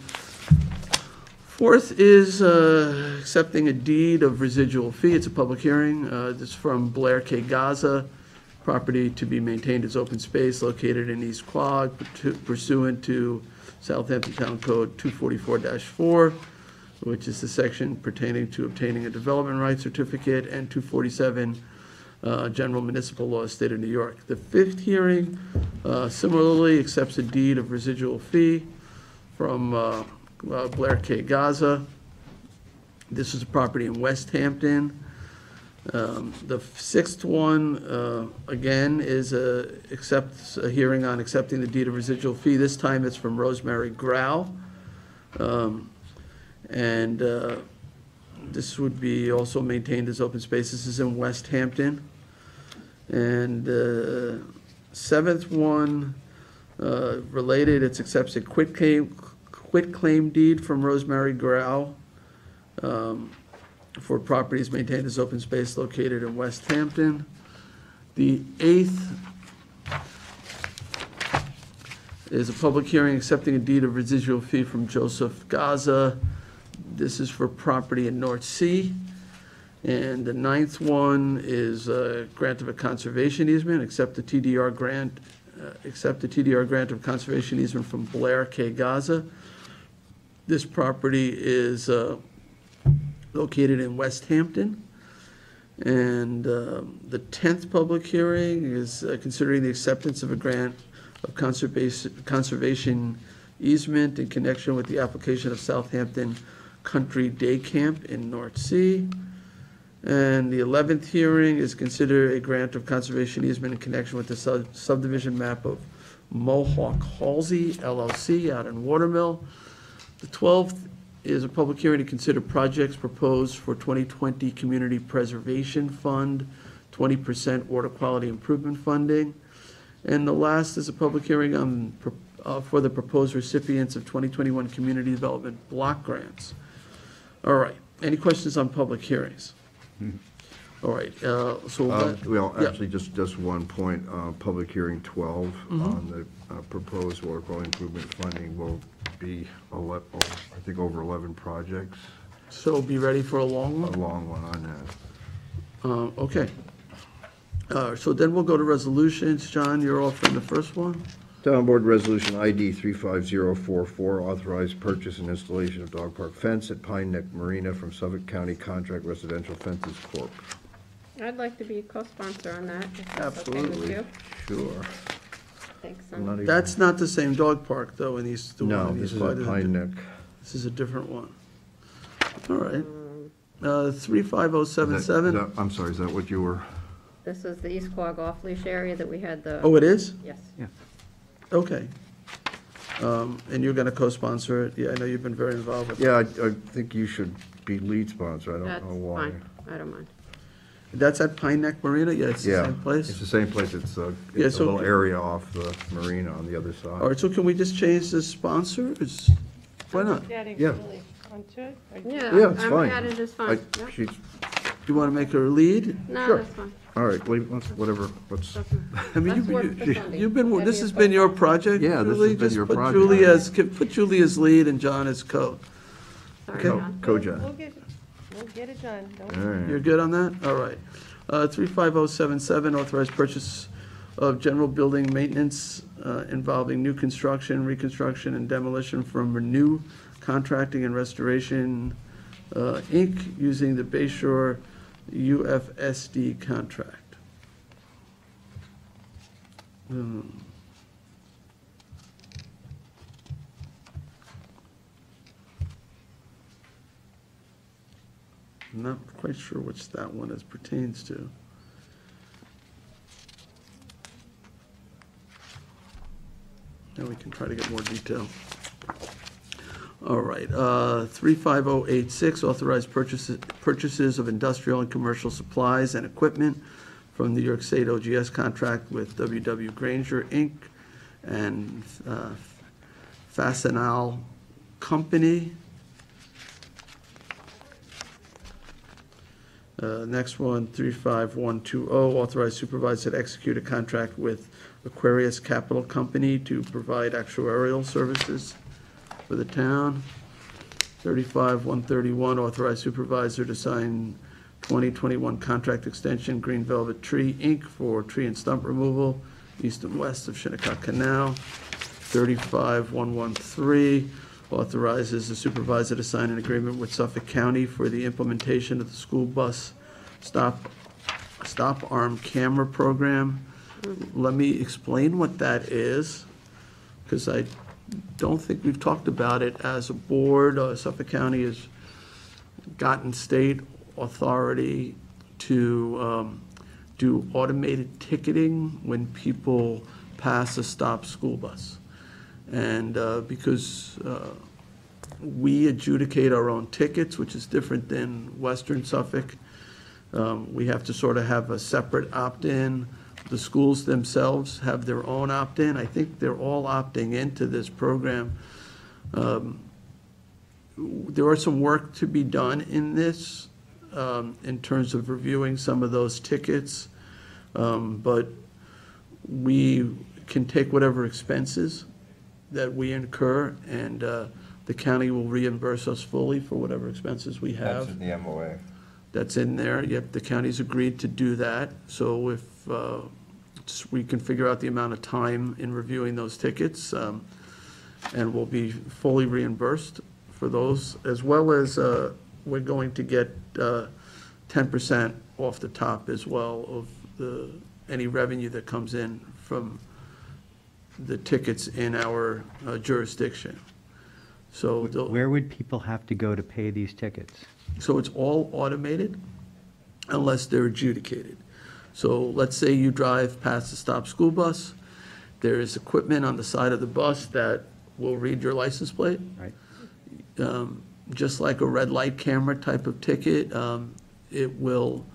Fourth is accepting a deed of residual fee. It's a public hearing. This is from Blair K. Gaza, property to be maintained as open space located in East Quogue pursuant to Southampton Town Code 244-4, which is the section pertaining to obtaining a development rights certificate, and 247 General Municipal Law, State of New York. The fifth hearing similarly accepts a deed of residual fee from Blair K. Gaza. This is a property in West Hampton. The sixth one, again, is accepts a hearing on accepting the deed of residual fee. This time it's from Rosemary Grau. This would be also maintained as open space. This is in West Hampton. And seventh one, related, it accepts a quit claim deed from Rosemary Grau for properties maintained as open space located in West Hampton. The eighth is a public hearing accepting a deed of residual fee from Joseph Gaza. This is for property in North Sea. And the ninth one is a grant of a conservation easement, accept the TDR grant of conservation easement from Blair K. Gaza. This property is located in West Hampton. And the 10th public hearing is considering the acceptance of a grant of conservation easement in connection with the application of Southampton Country Day Camp in North Sea. And the 11th hearing is consider a grant of conservation easement in connection with the subdivision map of Mohawk Halsey LLC out in Watermill. The 12th is a public hearing to consider projects proposed for 2020 Community Preservation Fund, 20% water quality improvement funding. And the last is a public hearing on, for the proposed recipients of 2021 Community Development Block Grants. All right, any questions on public hearings? All right, Well, yeah. actually, just one point, public hearing 12 Mm-hmm. on the proposed water quality improvement funding will be, I think, over 11 projects, So be ready for a long a one? long one on that. Okay. So then we'll go to resolutions. John, you're offering the first one? Town Board Resolution ID 35044, authorized purchase and installation of dog park fence at Pine Neck Marina from Suffolk County Contract Residential Fences Corp. I'd like to be a co-sponsor on that, if that's okay Absolutely. with you. Sure. Thanks, I'm not even- That's not the same dog park, though, in these. the one No, in this East is Quogue at Pine Neck. This is a different one. All right. Is 35077. that- I'm sorry, is that what you were? This is the East Quogue off-leash area that we had the. Oh, it is? Yes. Okay. And you're going to co-sponsor it? Yeah, I know you've been very involved with it. Yeah, I think you should be lead sponsor. I That's don't know why. fine, I don't mind. That's at Pine Neck Marina? Yeah, it's the Yeah, same it's place? the same place. It's Yeah, a so- little area off the marina on the other side. All right, so can we just change the sponsor? Why not? Getting Yeah. really onto it. Yeah, Yeah, it's I'm fine. added as I- fine. Yep. she's- you want to make her lead? Sure. No, that's fine. All right, whatever, let's, I mean, Let's work for Sunday. you've been, this Maybe has a been your phone. project, Yeah, this has Julie? been Just your put project. Julie as, put Julie as lead and John as co. Sorry, Okay. John. co-John. We'll get it done. Don't All right. You're good on that? All right. 35077, authorized purchase of general building maintenance involving new construction, reconstruction, and demolition from Renew Contracting and Restoration, Inc., using the Bay Shore UFSD contract. I'm not quite sure which that one is pertains to. Now we can try to get more detail. All right, 35086, authorized purchases of industrial and commercial supplies and equipment from the New York State OGS contract with W.W. Granger, Inc. and Fastenal Company. Next one, 35120, authorized supervisor to execute a contract with Aquarius Capital Company to provide actuarial services for the town. 35131, authorized supervisor to sign 2021 contract extension, Green Velvet Tree, Inc. for tree and stump removal east and west of Shinnecock Canal. 35113, authorizes the supervisor to sign an agreement with Suffolk County for the implementation of the school bus stop arm camera program. Let me explain what that is, because I don't think we've talked about it as a board. Suffolk County has gotten state authority to do automated ticketing when people pass a stopped school bus. And because we adjudicate our own tickets, which is different than Western Suffolk, we have to sort of have a separate opt-in. The schools themselves have their own opt-in. I think they're all opting into this program. There are some work to be done in this in terms of reviewing some of those tickets, but we can take whatever expenses that we incur, and the county will reimburse us fully for whatever expenses we have. That's in the MOA. That's in there. Yep, the county's agreed to do that. So if we can figure out the amount of time in reviewing those tickets, and we'll be fully reimbursed for those, as well as we're going to get 10% off the top as well of any revenue that comes in from the tickets in our jurisdiction. So Where would people have to go to pay these tickets? So it's all automated unless they're adjudicated. So let's say you drive past a stopped school bus, there is equipment on the side of the bus that will read your license plate. Right. Just like a red light camera type of ticket, it will,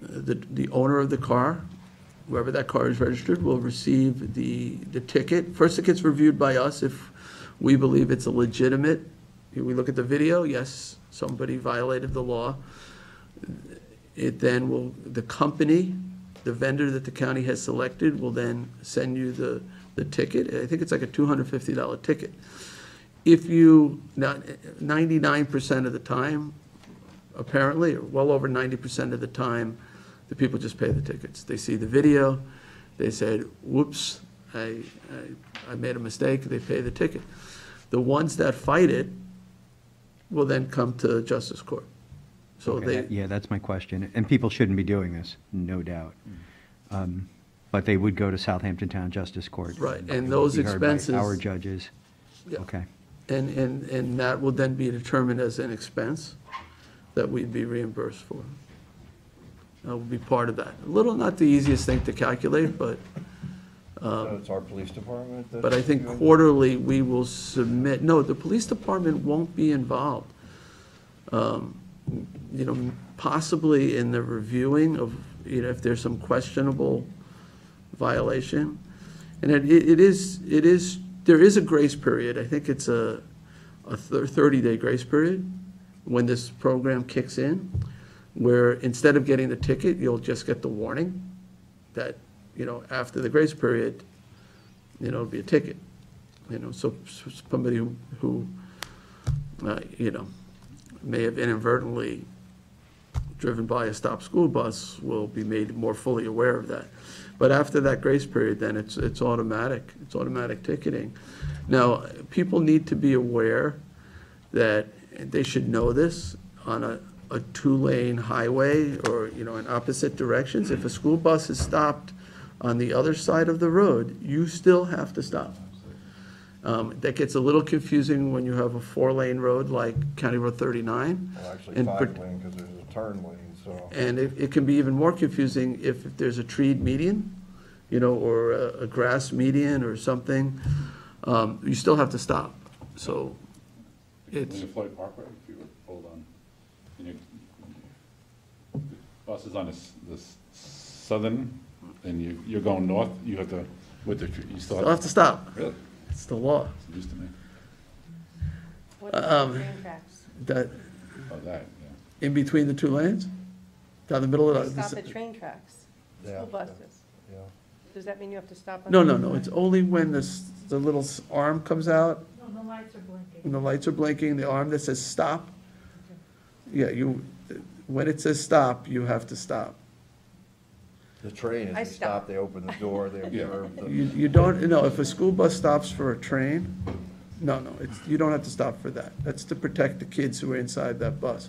the owner of the car, whoever that car is registered, will receive the ticket. First, it gets reviewed by us if we believe it's a legitimate. We look at the video, yes, somebody violated the law. It then will, the company, the vendor that the county has selected will then send you the ticket. I think it's like a $250 ticket. If you, 99% of the time, apparently, or well over 90% of the time, the people just pay the tickets. They see the video, they said, whoops, I made a mistake, they pay the ticket. The ones that fight it will then come to justice court. So Okay, yeah, that's my question. And people shouldn't be doing this, no doubt. But they would go to Southampton Town Justice Court. Right, It and would those be heard by expenses. our judges. Yeah. Okay. And that will then be determined as an expense that we'd be reimbursed for. That will be part of that. A little, not the easiest thing to calculate, but, So it's our police department? but I think quarterly, we will submit, no, the police department won't be involved. You know, possibly in the reviewing of, you know, if there's some questionable violation. And it is, there is a grace period. I think it's a 30-day grace period when this program kicks in. where instead of getting the ticket, you'll just get the warning that, after the grace period, it'll be a ticket. So somebody who may have inadvertently driven by a stopped school bus will be made more fully aware of that. But after that grace period, then it's automatic. It's automatic ticketing. Now, people need to be aware that they should know this on a two-lane highway or, in opposite directions. If a school bus is stopped on the other side of the road, you still have to stop. That gets a little confusing when you have a 4-lane road like County Road 39. Well, actually And 5-lane, because there's a turn lane, so. And it can be even more confusing if there's a treed median, or a grass median or something. You still have to stop. So it's. In Floyd Parkway, if you would hold on, the bus is on the southern, and you're going north, you have to, you still Still have to stop. Really? It's the law. It's news to me. What about train tracks? That, Oh, that, in between the two lanes? Down the middle They of the. stop at train tracks, Yeah. school buses. Yeah. Does that mean you have to stop? on No, it's only when the little arm comes out, No, the lights are blinking. when the lights are blinking, the arm that says stop. Yeah, when it says stop, you have to stop. The train, I as they stop. stop, they open the door, they observe the. You don't, no, if a school bus stops for a train, no, you don't have to stop for that. That's to protect the kids who are inside that bus.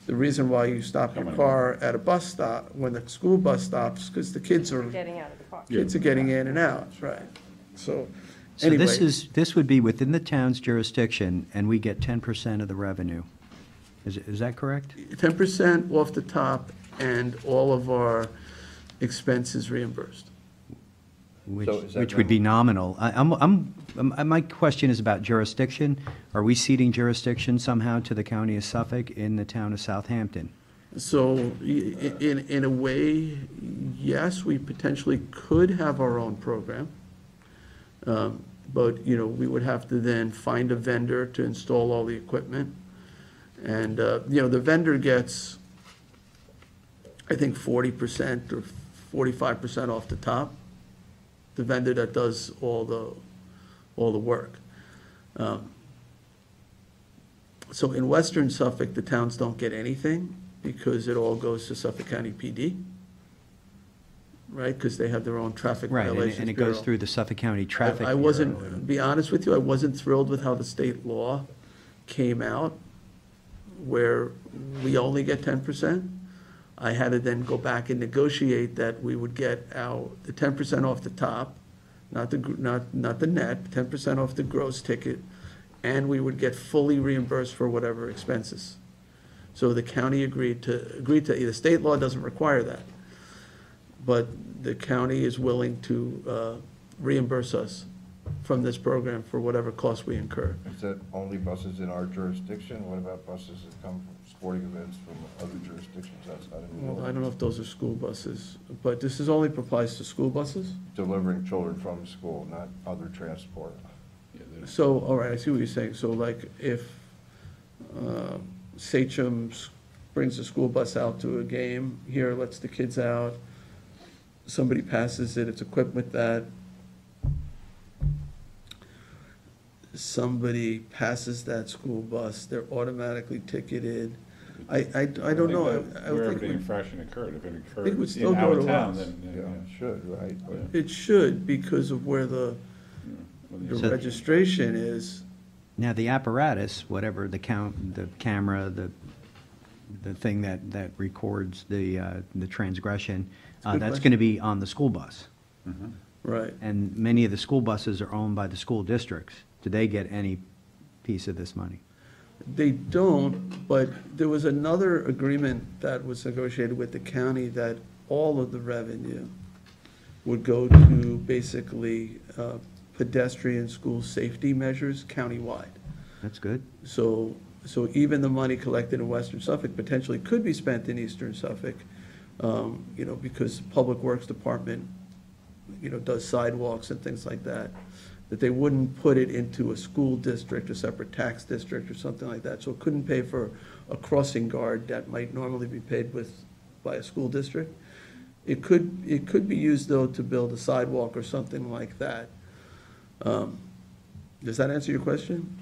The reason why you stop your car at a bus stop, when the school bus stops, because the kids are Getting out of the car. kids are getting in and out, right? So, So anyway. this would be within the town's jurisdiction, and we get 10% of the revenue. Is that correct? 10% off the top and all of our expenses reimbursed. Which, So is that which would be nominal. My question is about jurisdiction. Are we ceding jurisdiction somehow to the county of Suffolk in the town of Southampton? So in a way, yes, we potentially could have our own program. But, we would have to then find a vendor to install all the equipment. And, the vendor gets, I think, 40% or 45% off the top. The vendor that does all the work. So in Western Suffolk, the towns don't get anything because it all goes to Suffolk County PD, right? Because they have their own traffic Right, violations and it goes bureau. through the Suffolk County Traffic I Bureau. wasn't, be honest with you, I wasn't thrilled with how the state law came out, where we only get 10%. I had to then go back and negotiate that we would get the 10% off the top, not the net, 10% off the gross ticket, and we would get fully reimbursed for whatever expenses. So the county agreed to, the state law doesn't require that, but the county is willing to reimburse us from this program for whatever costs we incur. Is that only buses in our jurisdiction? What about buses that come from sporting events from other jurisdictions outside of New Well, I York? don't know if those are school buses, but this is only applies to school buses? Delivering children from school, not other transport. So, all right, I see what you're saying. So like if Sachem brings a school bus out to a game, here lets the kids out, somebody passes it, it's equipped with that. Somebody passes that school bus, they're automatically ticketed. I don't know. I would Wherever think the it would- infraction occurred, if it it would occurred still in go our to town, us. then, Yeah, it should, right? But It should, because of where the So- registration is. Now, the apparatus, whatever the camera, the thing that records the transgression, a good that's question. going to be on the school bus. Right. And many of the school buses are owned by the school districts. Do they get any piece of this money? They don't, but there was another agreement that was negotiated with the county that all of the revenue would go to basically pedestrian school safety measures countywide. That's good. So even the money collected in Western Suffolk potentially could be spent in Eastern Suffolk, because Public Works Department, does sidewalks and things like that. that they wouldn't put it into a school district, a separate tax district or something like that. So it couldn't pay for a crossing guard that might normally be paid by a school district. It could be used, though, to build a sidewalk or something like that. Does that answer your question?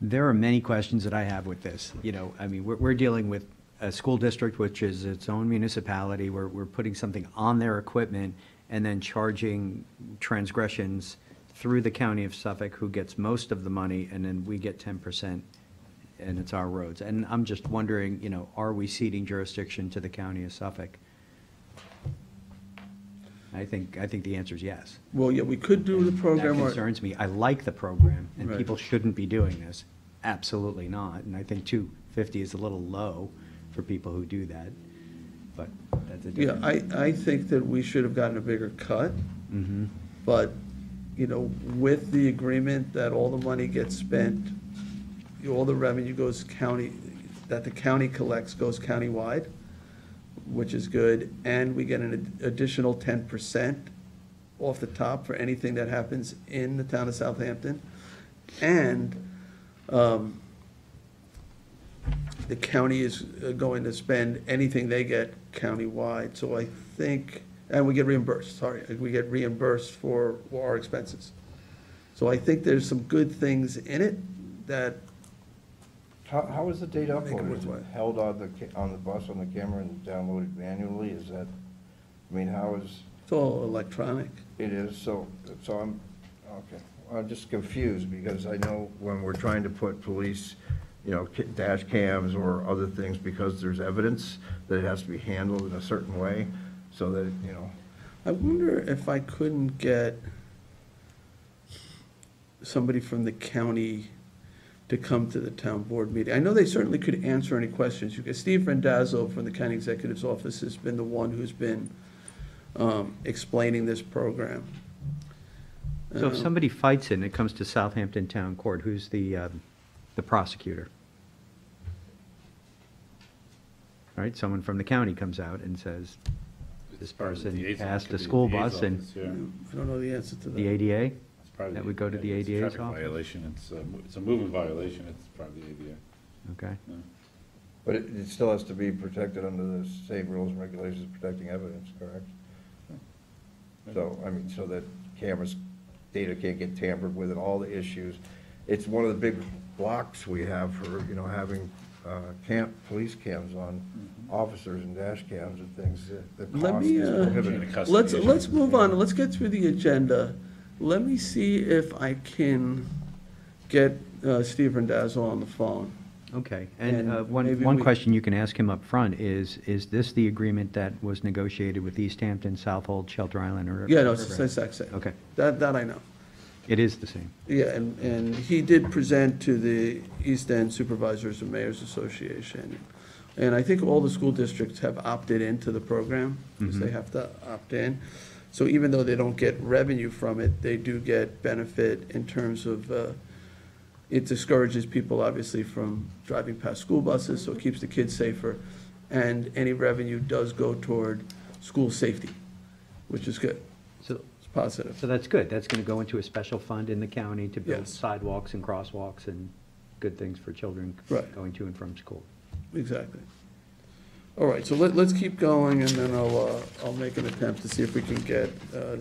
There are many questions that I have with this. You know, I mean, we're dealing with a school district, which is its own municipality. We're putting something on their equipment and then charging transgressions through the county of Suffolk, who gets most of the money, and then we get 10%, and it's our roads. And I'm just wondering, you know, are we ceding jurisdiction to the county of Suffolk? I think the answer is yes. Well, yeah, we could do the program. That or- concerns me. I like the program, and Right. people shouldn't be doing this. Absolutely not. And I think 250 is a little low for people who do that, but that's a Yeah, different. I think that we should have gotten a bigger cut, Mhm. but, you know, with the agreement that all the money gets spent, all the revenue goes county, that the county collects goes countywide, which is good, and we get an additional 10% off the top for anything that happens in the town of Southampton. And the county is going to spend anything they get countywide. So I think, and we get reimbursed, sorry, we get reimbursed for our expenses. So I think there's some good things in it that, How is the data Make it uploaded? Is worthwhile. it held on the bus, on the camera, and downloaded manually? Is that, I mean, how is, it's all electronic. it is, so I'm, okay. I'm just confused, because I know when we're trying to put police, you know, dash cams or other things, because there's evidence that it has to be handled in a certain way, so that, you know. I wonder if I couldn't get somebody from the county to come to the town board meeting. I know they certainly could answer any questions. You could, Steve Randazzo from the county executive's office has been the one who's been explaining this program. So if somebody fights it and it comes to Southampton Town Court, who's the prosecutor? All right, someone from the county comes out and says, this person passed a school bus and I don't know the answer to that. the ADA? It's probably That would go to the it's a ADA's traffic office? violation, it's a moving violation, it's probably the ADA. Okay. But it still has to be protected under the same rules and regulations protecting evidence, correct? So, I mean, so that cameras, data can't get tampered with and all the issues. It's one of the big blocks we have for, you know, having police cams on officers and dash cams and things. The Let cost me, is prohibitive. let's move on, let's get through the agenda. Let me see if I can get Steve Randazzo on the phone. Okay, And and maybe one we- question you can ask him up front is this the agreement that was negotiated with East Hampton, Southold, Shelter Island, or? Yeah, no, it's the exact same. Okay, That I know. it is the same. Yeah, and he did present to the East End Supervisors and Mayors Association. And I think all the school districts have opted into the program, because they have to opt in. So even though they don't get revenue from it, they do get benefit in terms of, it discourages people, obviously, from driving past school buses, so it keeps the kids safer. And any revenue does go toward school safety, which is good. So, It's positive. so that's good. That's going to go into a special fund in the county to build Yes. sidewalks and crosswalks and good things for children Right. going to and from school. Exactly. All right, so let's keep going, and then I'll make an attempt to see if we can get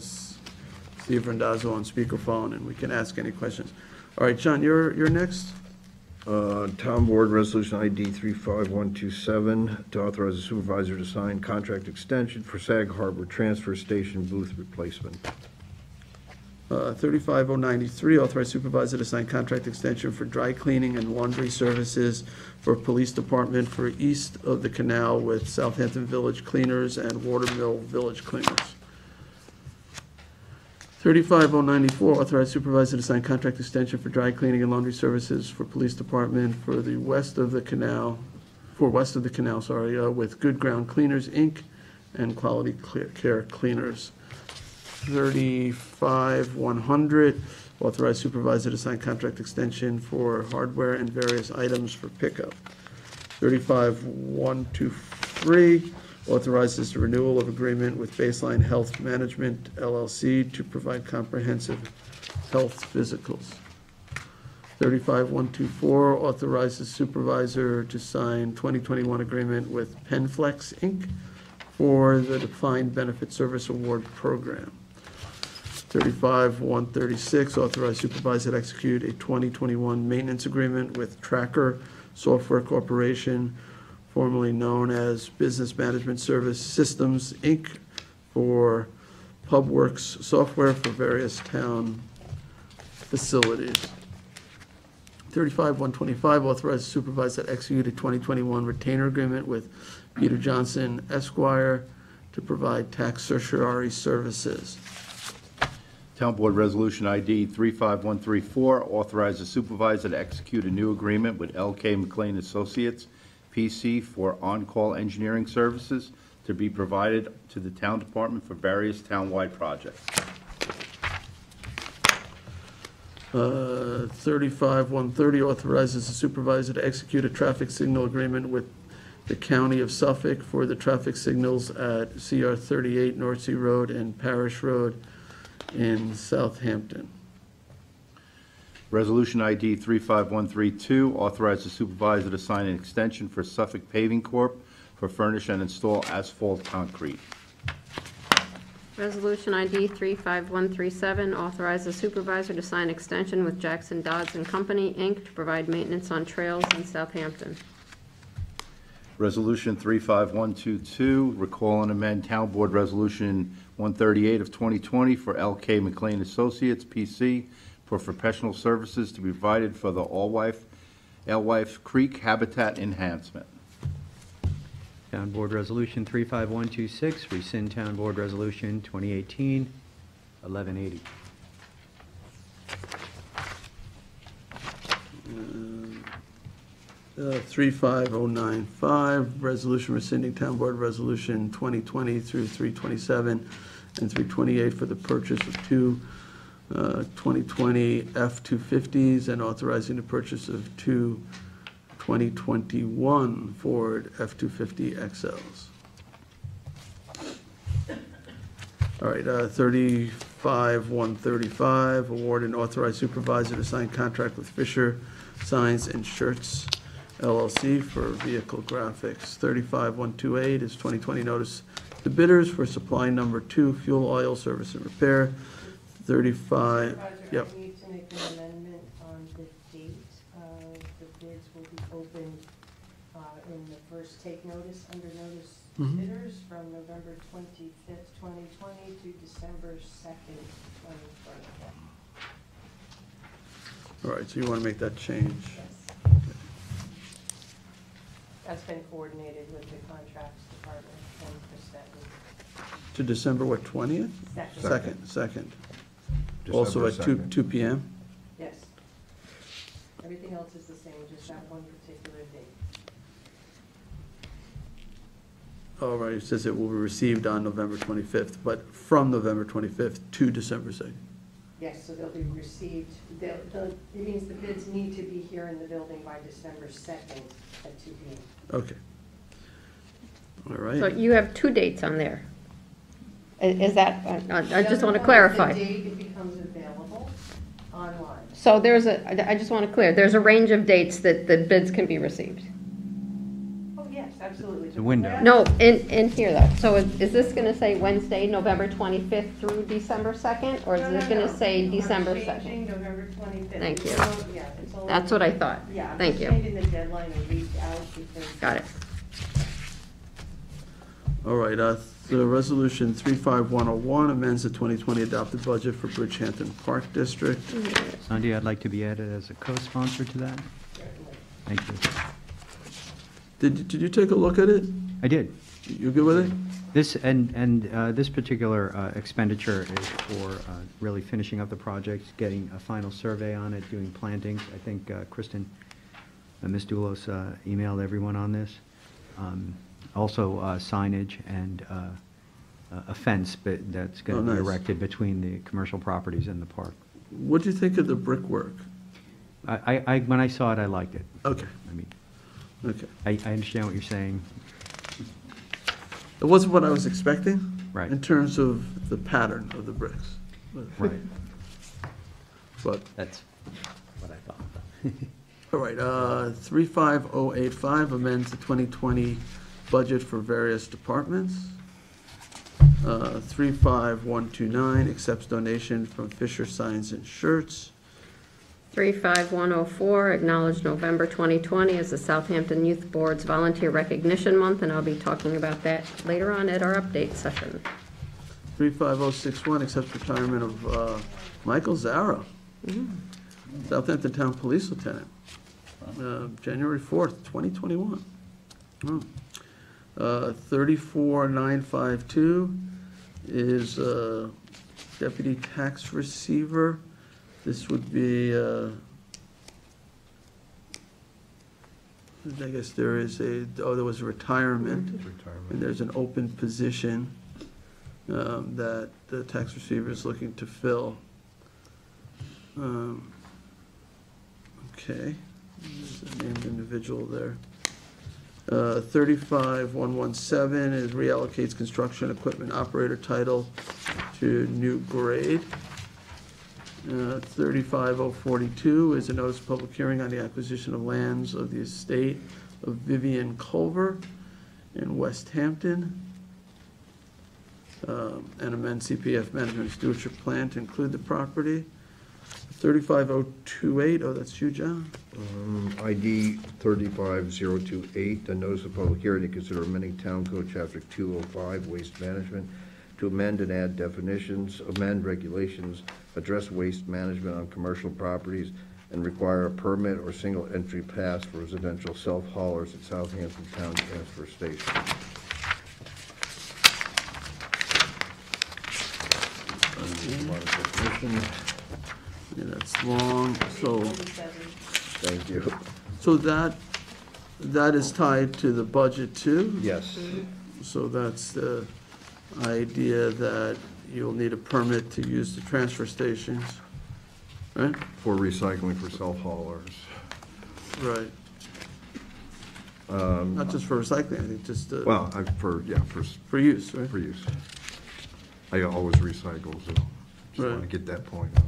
Steve Randazzo on speakerphone, and we can ask any questions. All right, John, you're next? Town Board Resolution ID 35127 to authorize the supervisor to sign contract extension for Sag Harbor Transfer Station booth replacement. 35093, authorize supervisor to sign contract extension for dry cleaning and laundry services for police department for east of the canal with Southampton Village Cleaners and Watermill Village Cleaners. 35094, authorize supervisor to sign contract extension for dry cleaning and laundry services for police department for the west of the canal, with Good Ground Cleaners, Inc. and Quality Care Cleaners. 35100, authorize supervisor to sign contract extension for hardware and various items for pickup. 35123, authorizes the renewal of agreement with Baseline Health Management LLC to provide comprehensive health physicals. 35124 authorizes supervisor to sign 2021 agreement with Penflex, Inc. for the Defined Benefit Service Award Program. 35136 authorize supervisor to execute a 2021 maintenance agreement with Tracker Software Corporation, formerly known as Business Management Service Systems, Inc., for PubWorks software for various town facilities. 35125 authorizes supervisor to execute a 2021 retainer agreement with Peter Johnson Esquire to provide tax certiorari services. Town Board Resolution ID 35134 authorizes supervisor to execute a new agreement with LK McLean Associates, PC, for on-call engineering services to be provided to the town department for various townwide projects. 35130 authorizes the supervisor to execute a traffic signal agreement with the County of Suffolk for the traffic signals at CR 38 North Sea Road and Parish Road in Southampton. Resolution ID 35132 authorizes the supervisor to sign an extension for Suffolk Paving Corp. For furnish and install asphalt concrete. Resolution ID 35137 authorizes supervisor to sign extension with Jackson Dodds and Company, Inc. to provide maintenance on trails in Southampton. Resolution 35122, recall and amend Town Board Resolution 138 of 2020 for LK McLean Associates, PC, for professional services to be provided for the Alewife Creek Habitat Enhancement. Town Board Resolution 35126, rescind Town Board Resolution 2018-1180. 35095, resolution rescinding Town Board Resolution 2020 through 327 and 328 for the purchase of two 2020 F-250s and authorizing the purchase of two 2021 Ford F-250 XLs. All right, 35135, award and authorize supervisor to sign contract with Fisher Signs and Shirts LLC for vehicle graphics. 35128 is 2020 notice to bidders for supply number 2 fuel oil service and repair. 35, yep. I need to make an amendment on the date. The bids will be opened in the first take notice, under notice bidders from November 25th, 2020 to December 2nd, 2020. All right, so you want to make that change? Yes. That's been coordinated with the contracts department and Kristen. To December, what, 20th? Second. Also at 2 p.m.? Yes. Everything else is the same, just that one particular date. All right, it says it will be received on November 25th, but from November 25th to December 2nd. Yes, so they'll be received, it means the bids need to be here in the building by December 2nd at 2 p.m. Okay. All right. So you have two dates on there. Is that, I just want to clarify. The date it becomes available online. So I just want to clear, there's a range of dates that the bids can be received. Oh, yes, absolutely. It's a window. No, in here though. So is this going to say Wednesday, November 25th through December 2nd? Or is it going to say December 2nd? November 25th. Thank you. Yeah, it's all. That's what I thought. Yeah. Thank you. I'm changing the deadline a week out because. Got it. All right, the resolution 35101 amends the 2020 adopted budget for Bridgehampton Park District. Sandy, I'd like to be added as a co-sponsor to that. Thank you. Did you take a look at it? I did. You good with it? This, this particular expenditure is for really finishing up the project, getting a final survey on it, doing plantings. I think Kristen, Ms. Doulos emailed everyone on this. Also signage and a fence that's going to be nice. erected between the commercial properties and the park. What do you think of the brickwork? When I saw it, I liked it. Okay. I mean, Okay. I understand what you're saying. It wasn't what I was expecting. Right. In terms of the pattern of the bricks. Right. but, That's what I thought. all right, 35085 amends the 2020 budget for various departments. 35129 accepts donation from Fisher Signs and Shirts. 35104, acknowledge November 2020 as the Southampton Youth Board's Volunteer Recognition Month, and I'll be talking about that later on at our update session. 35061 accepts retirement of Michael Zara, Southampton Town Police Lieutenant, January 4th, 2021. Oh. 34952 is Deputy Tax Receiver. This would be, I guess there is there was a retirement. And there's an open position that the tax receiver is looking to fill. Okay, there's a named individual there. 35117 is reallocates construction equipment operator title to new grade. 35042 is a notice of public hearing on the acquisition of lands of the estate of Vivian Culver in West Hampton. And amend CPF management stewardship plan to include the property. 35028, oh, that's you, John? ID 35028, a notice of public hearing to consider amending Town Code Chapter 205, Waste Management, to amend and add definitions, amend regulations, address waste management on commercial properties, and require a permit or single entry pass for residential self-haulers at Southampton Town Transfer Station. Yeah, that's long, so. Thank you. So that is tied to the budget too? Yes. So that's the idea that you'll need a permit to use the transfer stations, right? For recycling for self-haulers. Right. Not just for recycling, I think just. Well, for use, right? For use. I always recycle, so just want to get that point out.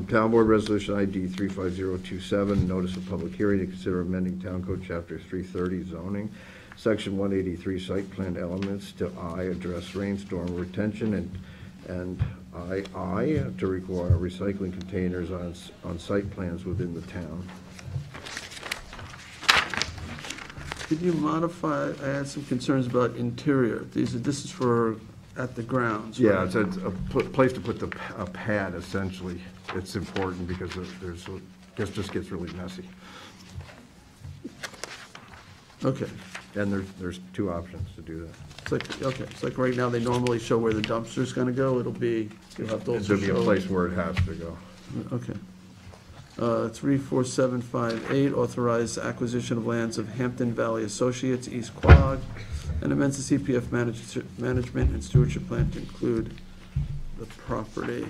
Town Board Resolution ID 35027, notice of public hearing to consider amending Town Code Chapter 330 zoning, Section 183 site plan elements to I, address rainstorm retention, and II to require recycling containers on site plans within the town. Could you modify, I had some concerns about interior. This is for at the grounds, Yeah, right? it's a place to put a pad, essentially. It's important because it just gets really messy. Okay. And there's two options to do that. It's like, okay, it's like right now, they normally show where the dumpster's gonna go. You'll have to also There'll be a show- place where it has to go. Okay. 34758, authorize acquisition of lands of Hampton Valley Associates, East Quogue, and amends the CPF management and stewardship plan to include the property.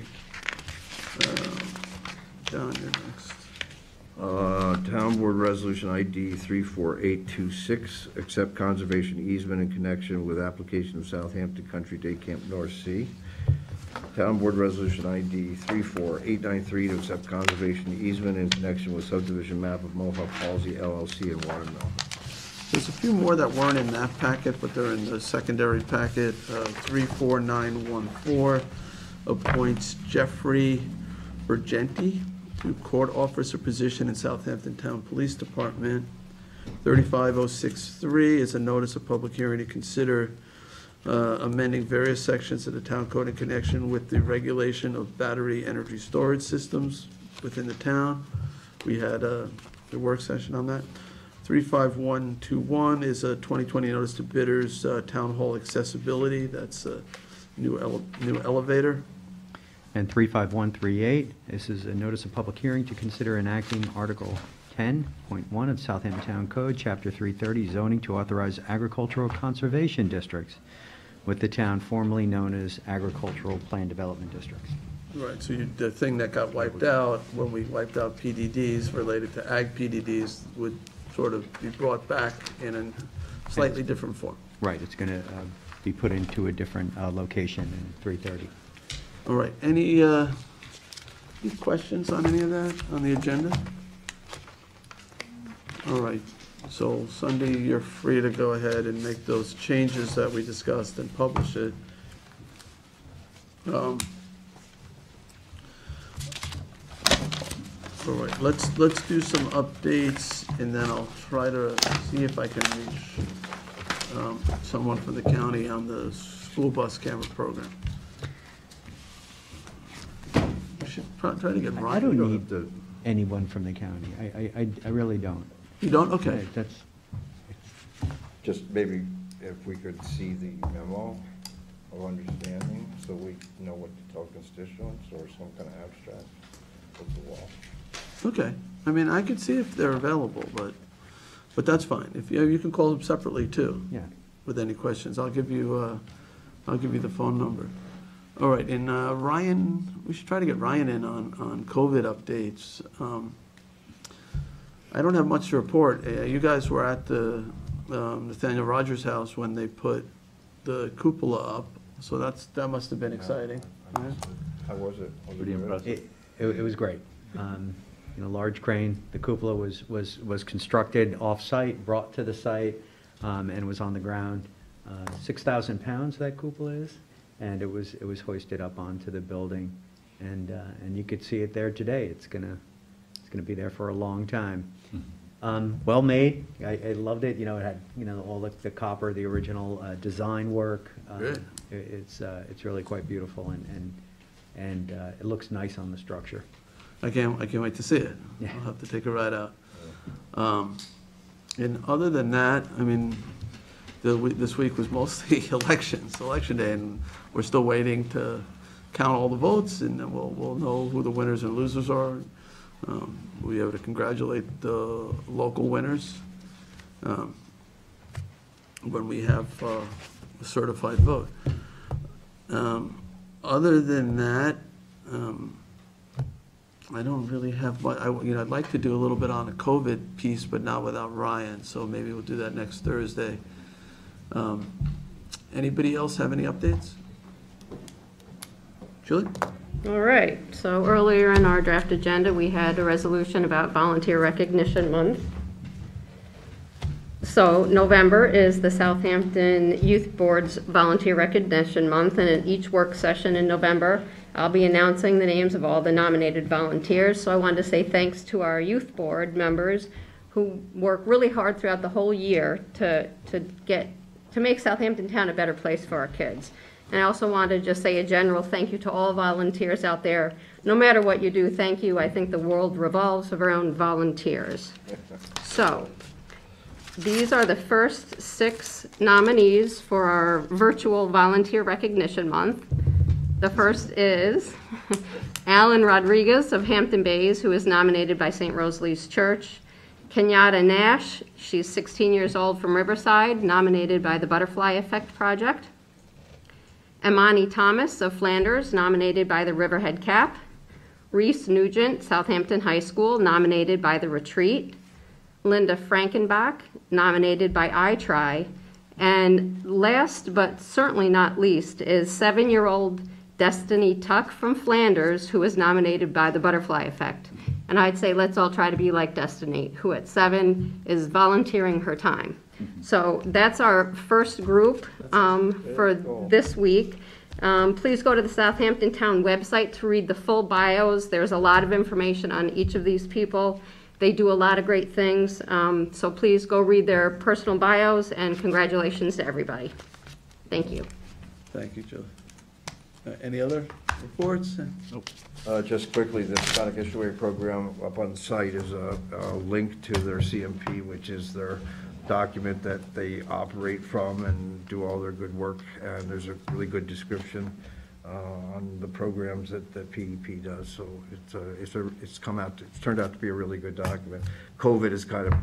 John, you're next. Town Board Resolution ID 34826, accept conservation easement in connection with application of Southampton Country Day Camp North Sea. Town Board Resolution ID 34893, to accept conservation easement in connection with subdivision map of Mohawk Halsey LLC in Watermill. There's a few more that weren't in that packet, but they're in the secondary packet. 34914 appoints Jeffrey Bergenti to court officer position in Southampton Town Police Department. 35063 is a notice of public hearing to consider amending various sections of the town code in connection with the regulation of battery energy storage systems within the town. We had a work session on that. 35121 is a 2020 notice to bidders, town hall accessibility. That's a new elevator. And 35138, this is a notice of public hearing to consider enacting Article 10.1 of Southampton Town Code, Chapter 330, zoning to authorize agricultural conservation districts with the town formerly known as agricultural plan development districts. Right, so the thing that got wiped out when we wiped out PDDs related to ag PDDs would sort of be brought back in a slightly different form. Right, it's going to be put into a different location in 330. All right, any Any questions on any of that, on the agenda? All right, so Sunday, you're free to go ahead and make those changes that we discussed and publish it. All right, let's do some updates, and then I'll try to see if I can reach someone from the county on the school bus camera program. We should try to get Ryan. I don't need anyone from the county. I really don't. You don't? Okay. That's, Just maybe if we could see the memo of understanding, so we know what to tell constituents, or some kind of abstract with the law. Okay, I mean, I could see if they're available, but that's fine. If you can call them separately too. Yeah. With any questions, I'll give you the phone number. All right, and Ryan, we should try to get Ryan in on COVID updates. I don't have much to report. You guys were at the Nathaniel Rogers house when they put the cupola up, so that must have been exciting. Right? How was it? Pretty impressive. it was great. Large crane, the cupola was constructed off-site, brought to the site, and was on the ground. 6,000 pounds that cupola is, and it was hoisted up onto the building, and you could see it there today. It's gonna be there for a long time. Well made. I loved it. It had all the copper, the original design work. Good. It's really quite beautiful, and it looks nice on the structure. I can't wait to see it. Yeah. I'll have to take a ride out. And other than that, I mean, this week was mostly election day, and we're still waiting to count all the votes, and then we'll know who the winners and losers are. We'll be able to congratulate the local winners when we have a certified vote. Other than that, I don't really have much. I'd like to do a little bit on a COVID piece, but not without Ryan, so maybe we'll do that next Thursday. Anybody else have any updates? Julie? All right, so earlier in our draft agenda, we had a resolution about Volunteer Recognition Month. So November is the Southampton Youth Board's Volunteer Recognition Month, and in each work session in November, I'll be announcing the names of all the nominated volunteers. So I wanted to say thanks to our youth board members who work really hard throughout the whole year to make Southampton Town a better place for our kids. And I also wanted to just say a general thank you to all volunteers out there. No matter what you do, thank you. I think the world revolves around volunteers. So these are the first 6 nominees for our virtual Volunteer Recognition Month. The first is Alan Rodriguez of Hampton Bays, who is nominated by St. Rosalie's Church. Kenyatta Nash, she's 16 years old from Riverside, nominated by the Butterfly Effect Project. Imani Thomas of Flanders, nominated by the Riverhead CAP. Reese Nugent, Southampton High School, nominated by the Retreat. Linda Frankenbach, nominated by iTry. And last but certainly not least is 7-year-old Destiny Tuck from Flanders, who is nominated by the Butterfly Effect. And I'd say let's all try to be like Destiny, who at 7 is volunteering her time. So that's our first group for this week. Please go to the Southampton Town website to read the full bios. There's a lot of information on each of these people. They do a lot of great things. So please go read their personal bios, and congratulations to everybody. Thank you. Thank you, Julie. Any other reports? Nope. Just quickly, the Sonic Estuary program up on the site is a link to their CMP, which is their document that they operate from and do all their good work. And there's a really good description on the programs that the PEP does. So it's turned out to be a really good document. COVID has kind of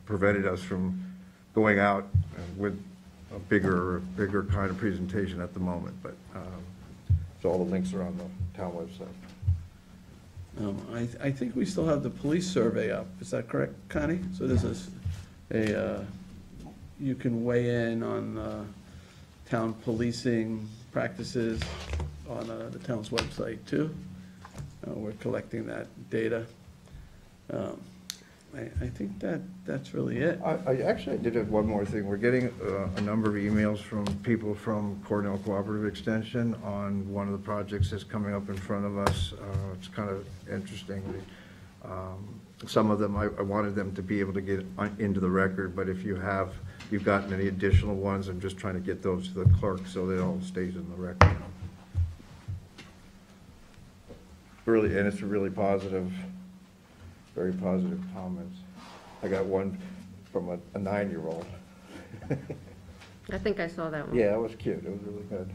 prevented us from going out with a bigger kind of presentation at the moment, but so all the links are on the town website. I think we still have the police survey up. Is that correct, Connie? So this is you can weigh in on town policing practices on the town's website too. We're collecting that data. I think that's really it. I did have one more thing. We're getting a number of emails from people from Cornell Cooperative Extension on one of the projects that's coming up in front of us. It's kind of interesting. Some of them, I wanted them to be able to get into the record, but if you've gotten any additional ones, I'm just trying to get those to the clerk so that it all stays in the record. Really, and it's really positive, very positive comments. I got one from a 9-year-old. I think I saw that one. Yeah, it was cute. It was really good.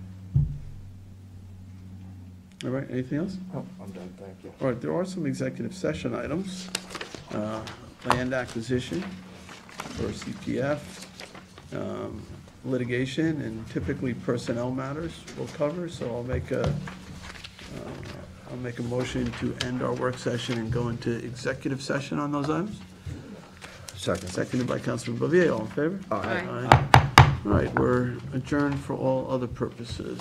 All right, anything else? Oh, I'm done, thank you. All right, there are some executive session items. Land acquisition for CPF, litigation, and typically personnel matters we'll cover, so I'll make a motion to end our work session and go into executive session on those items. Second. Seconded by Councilman Bouvier, all in favor? Aye. All right, we're adjourned for all other purposes.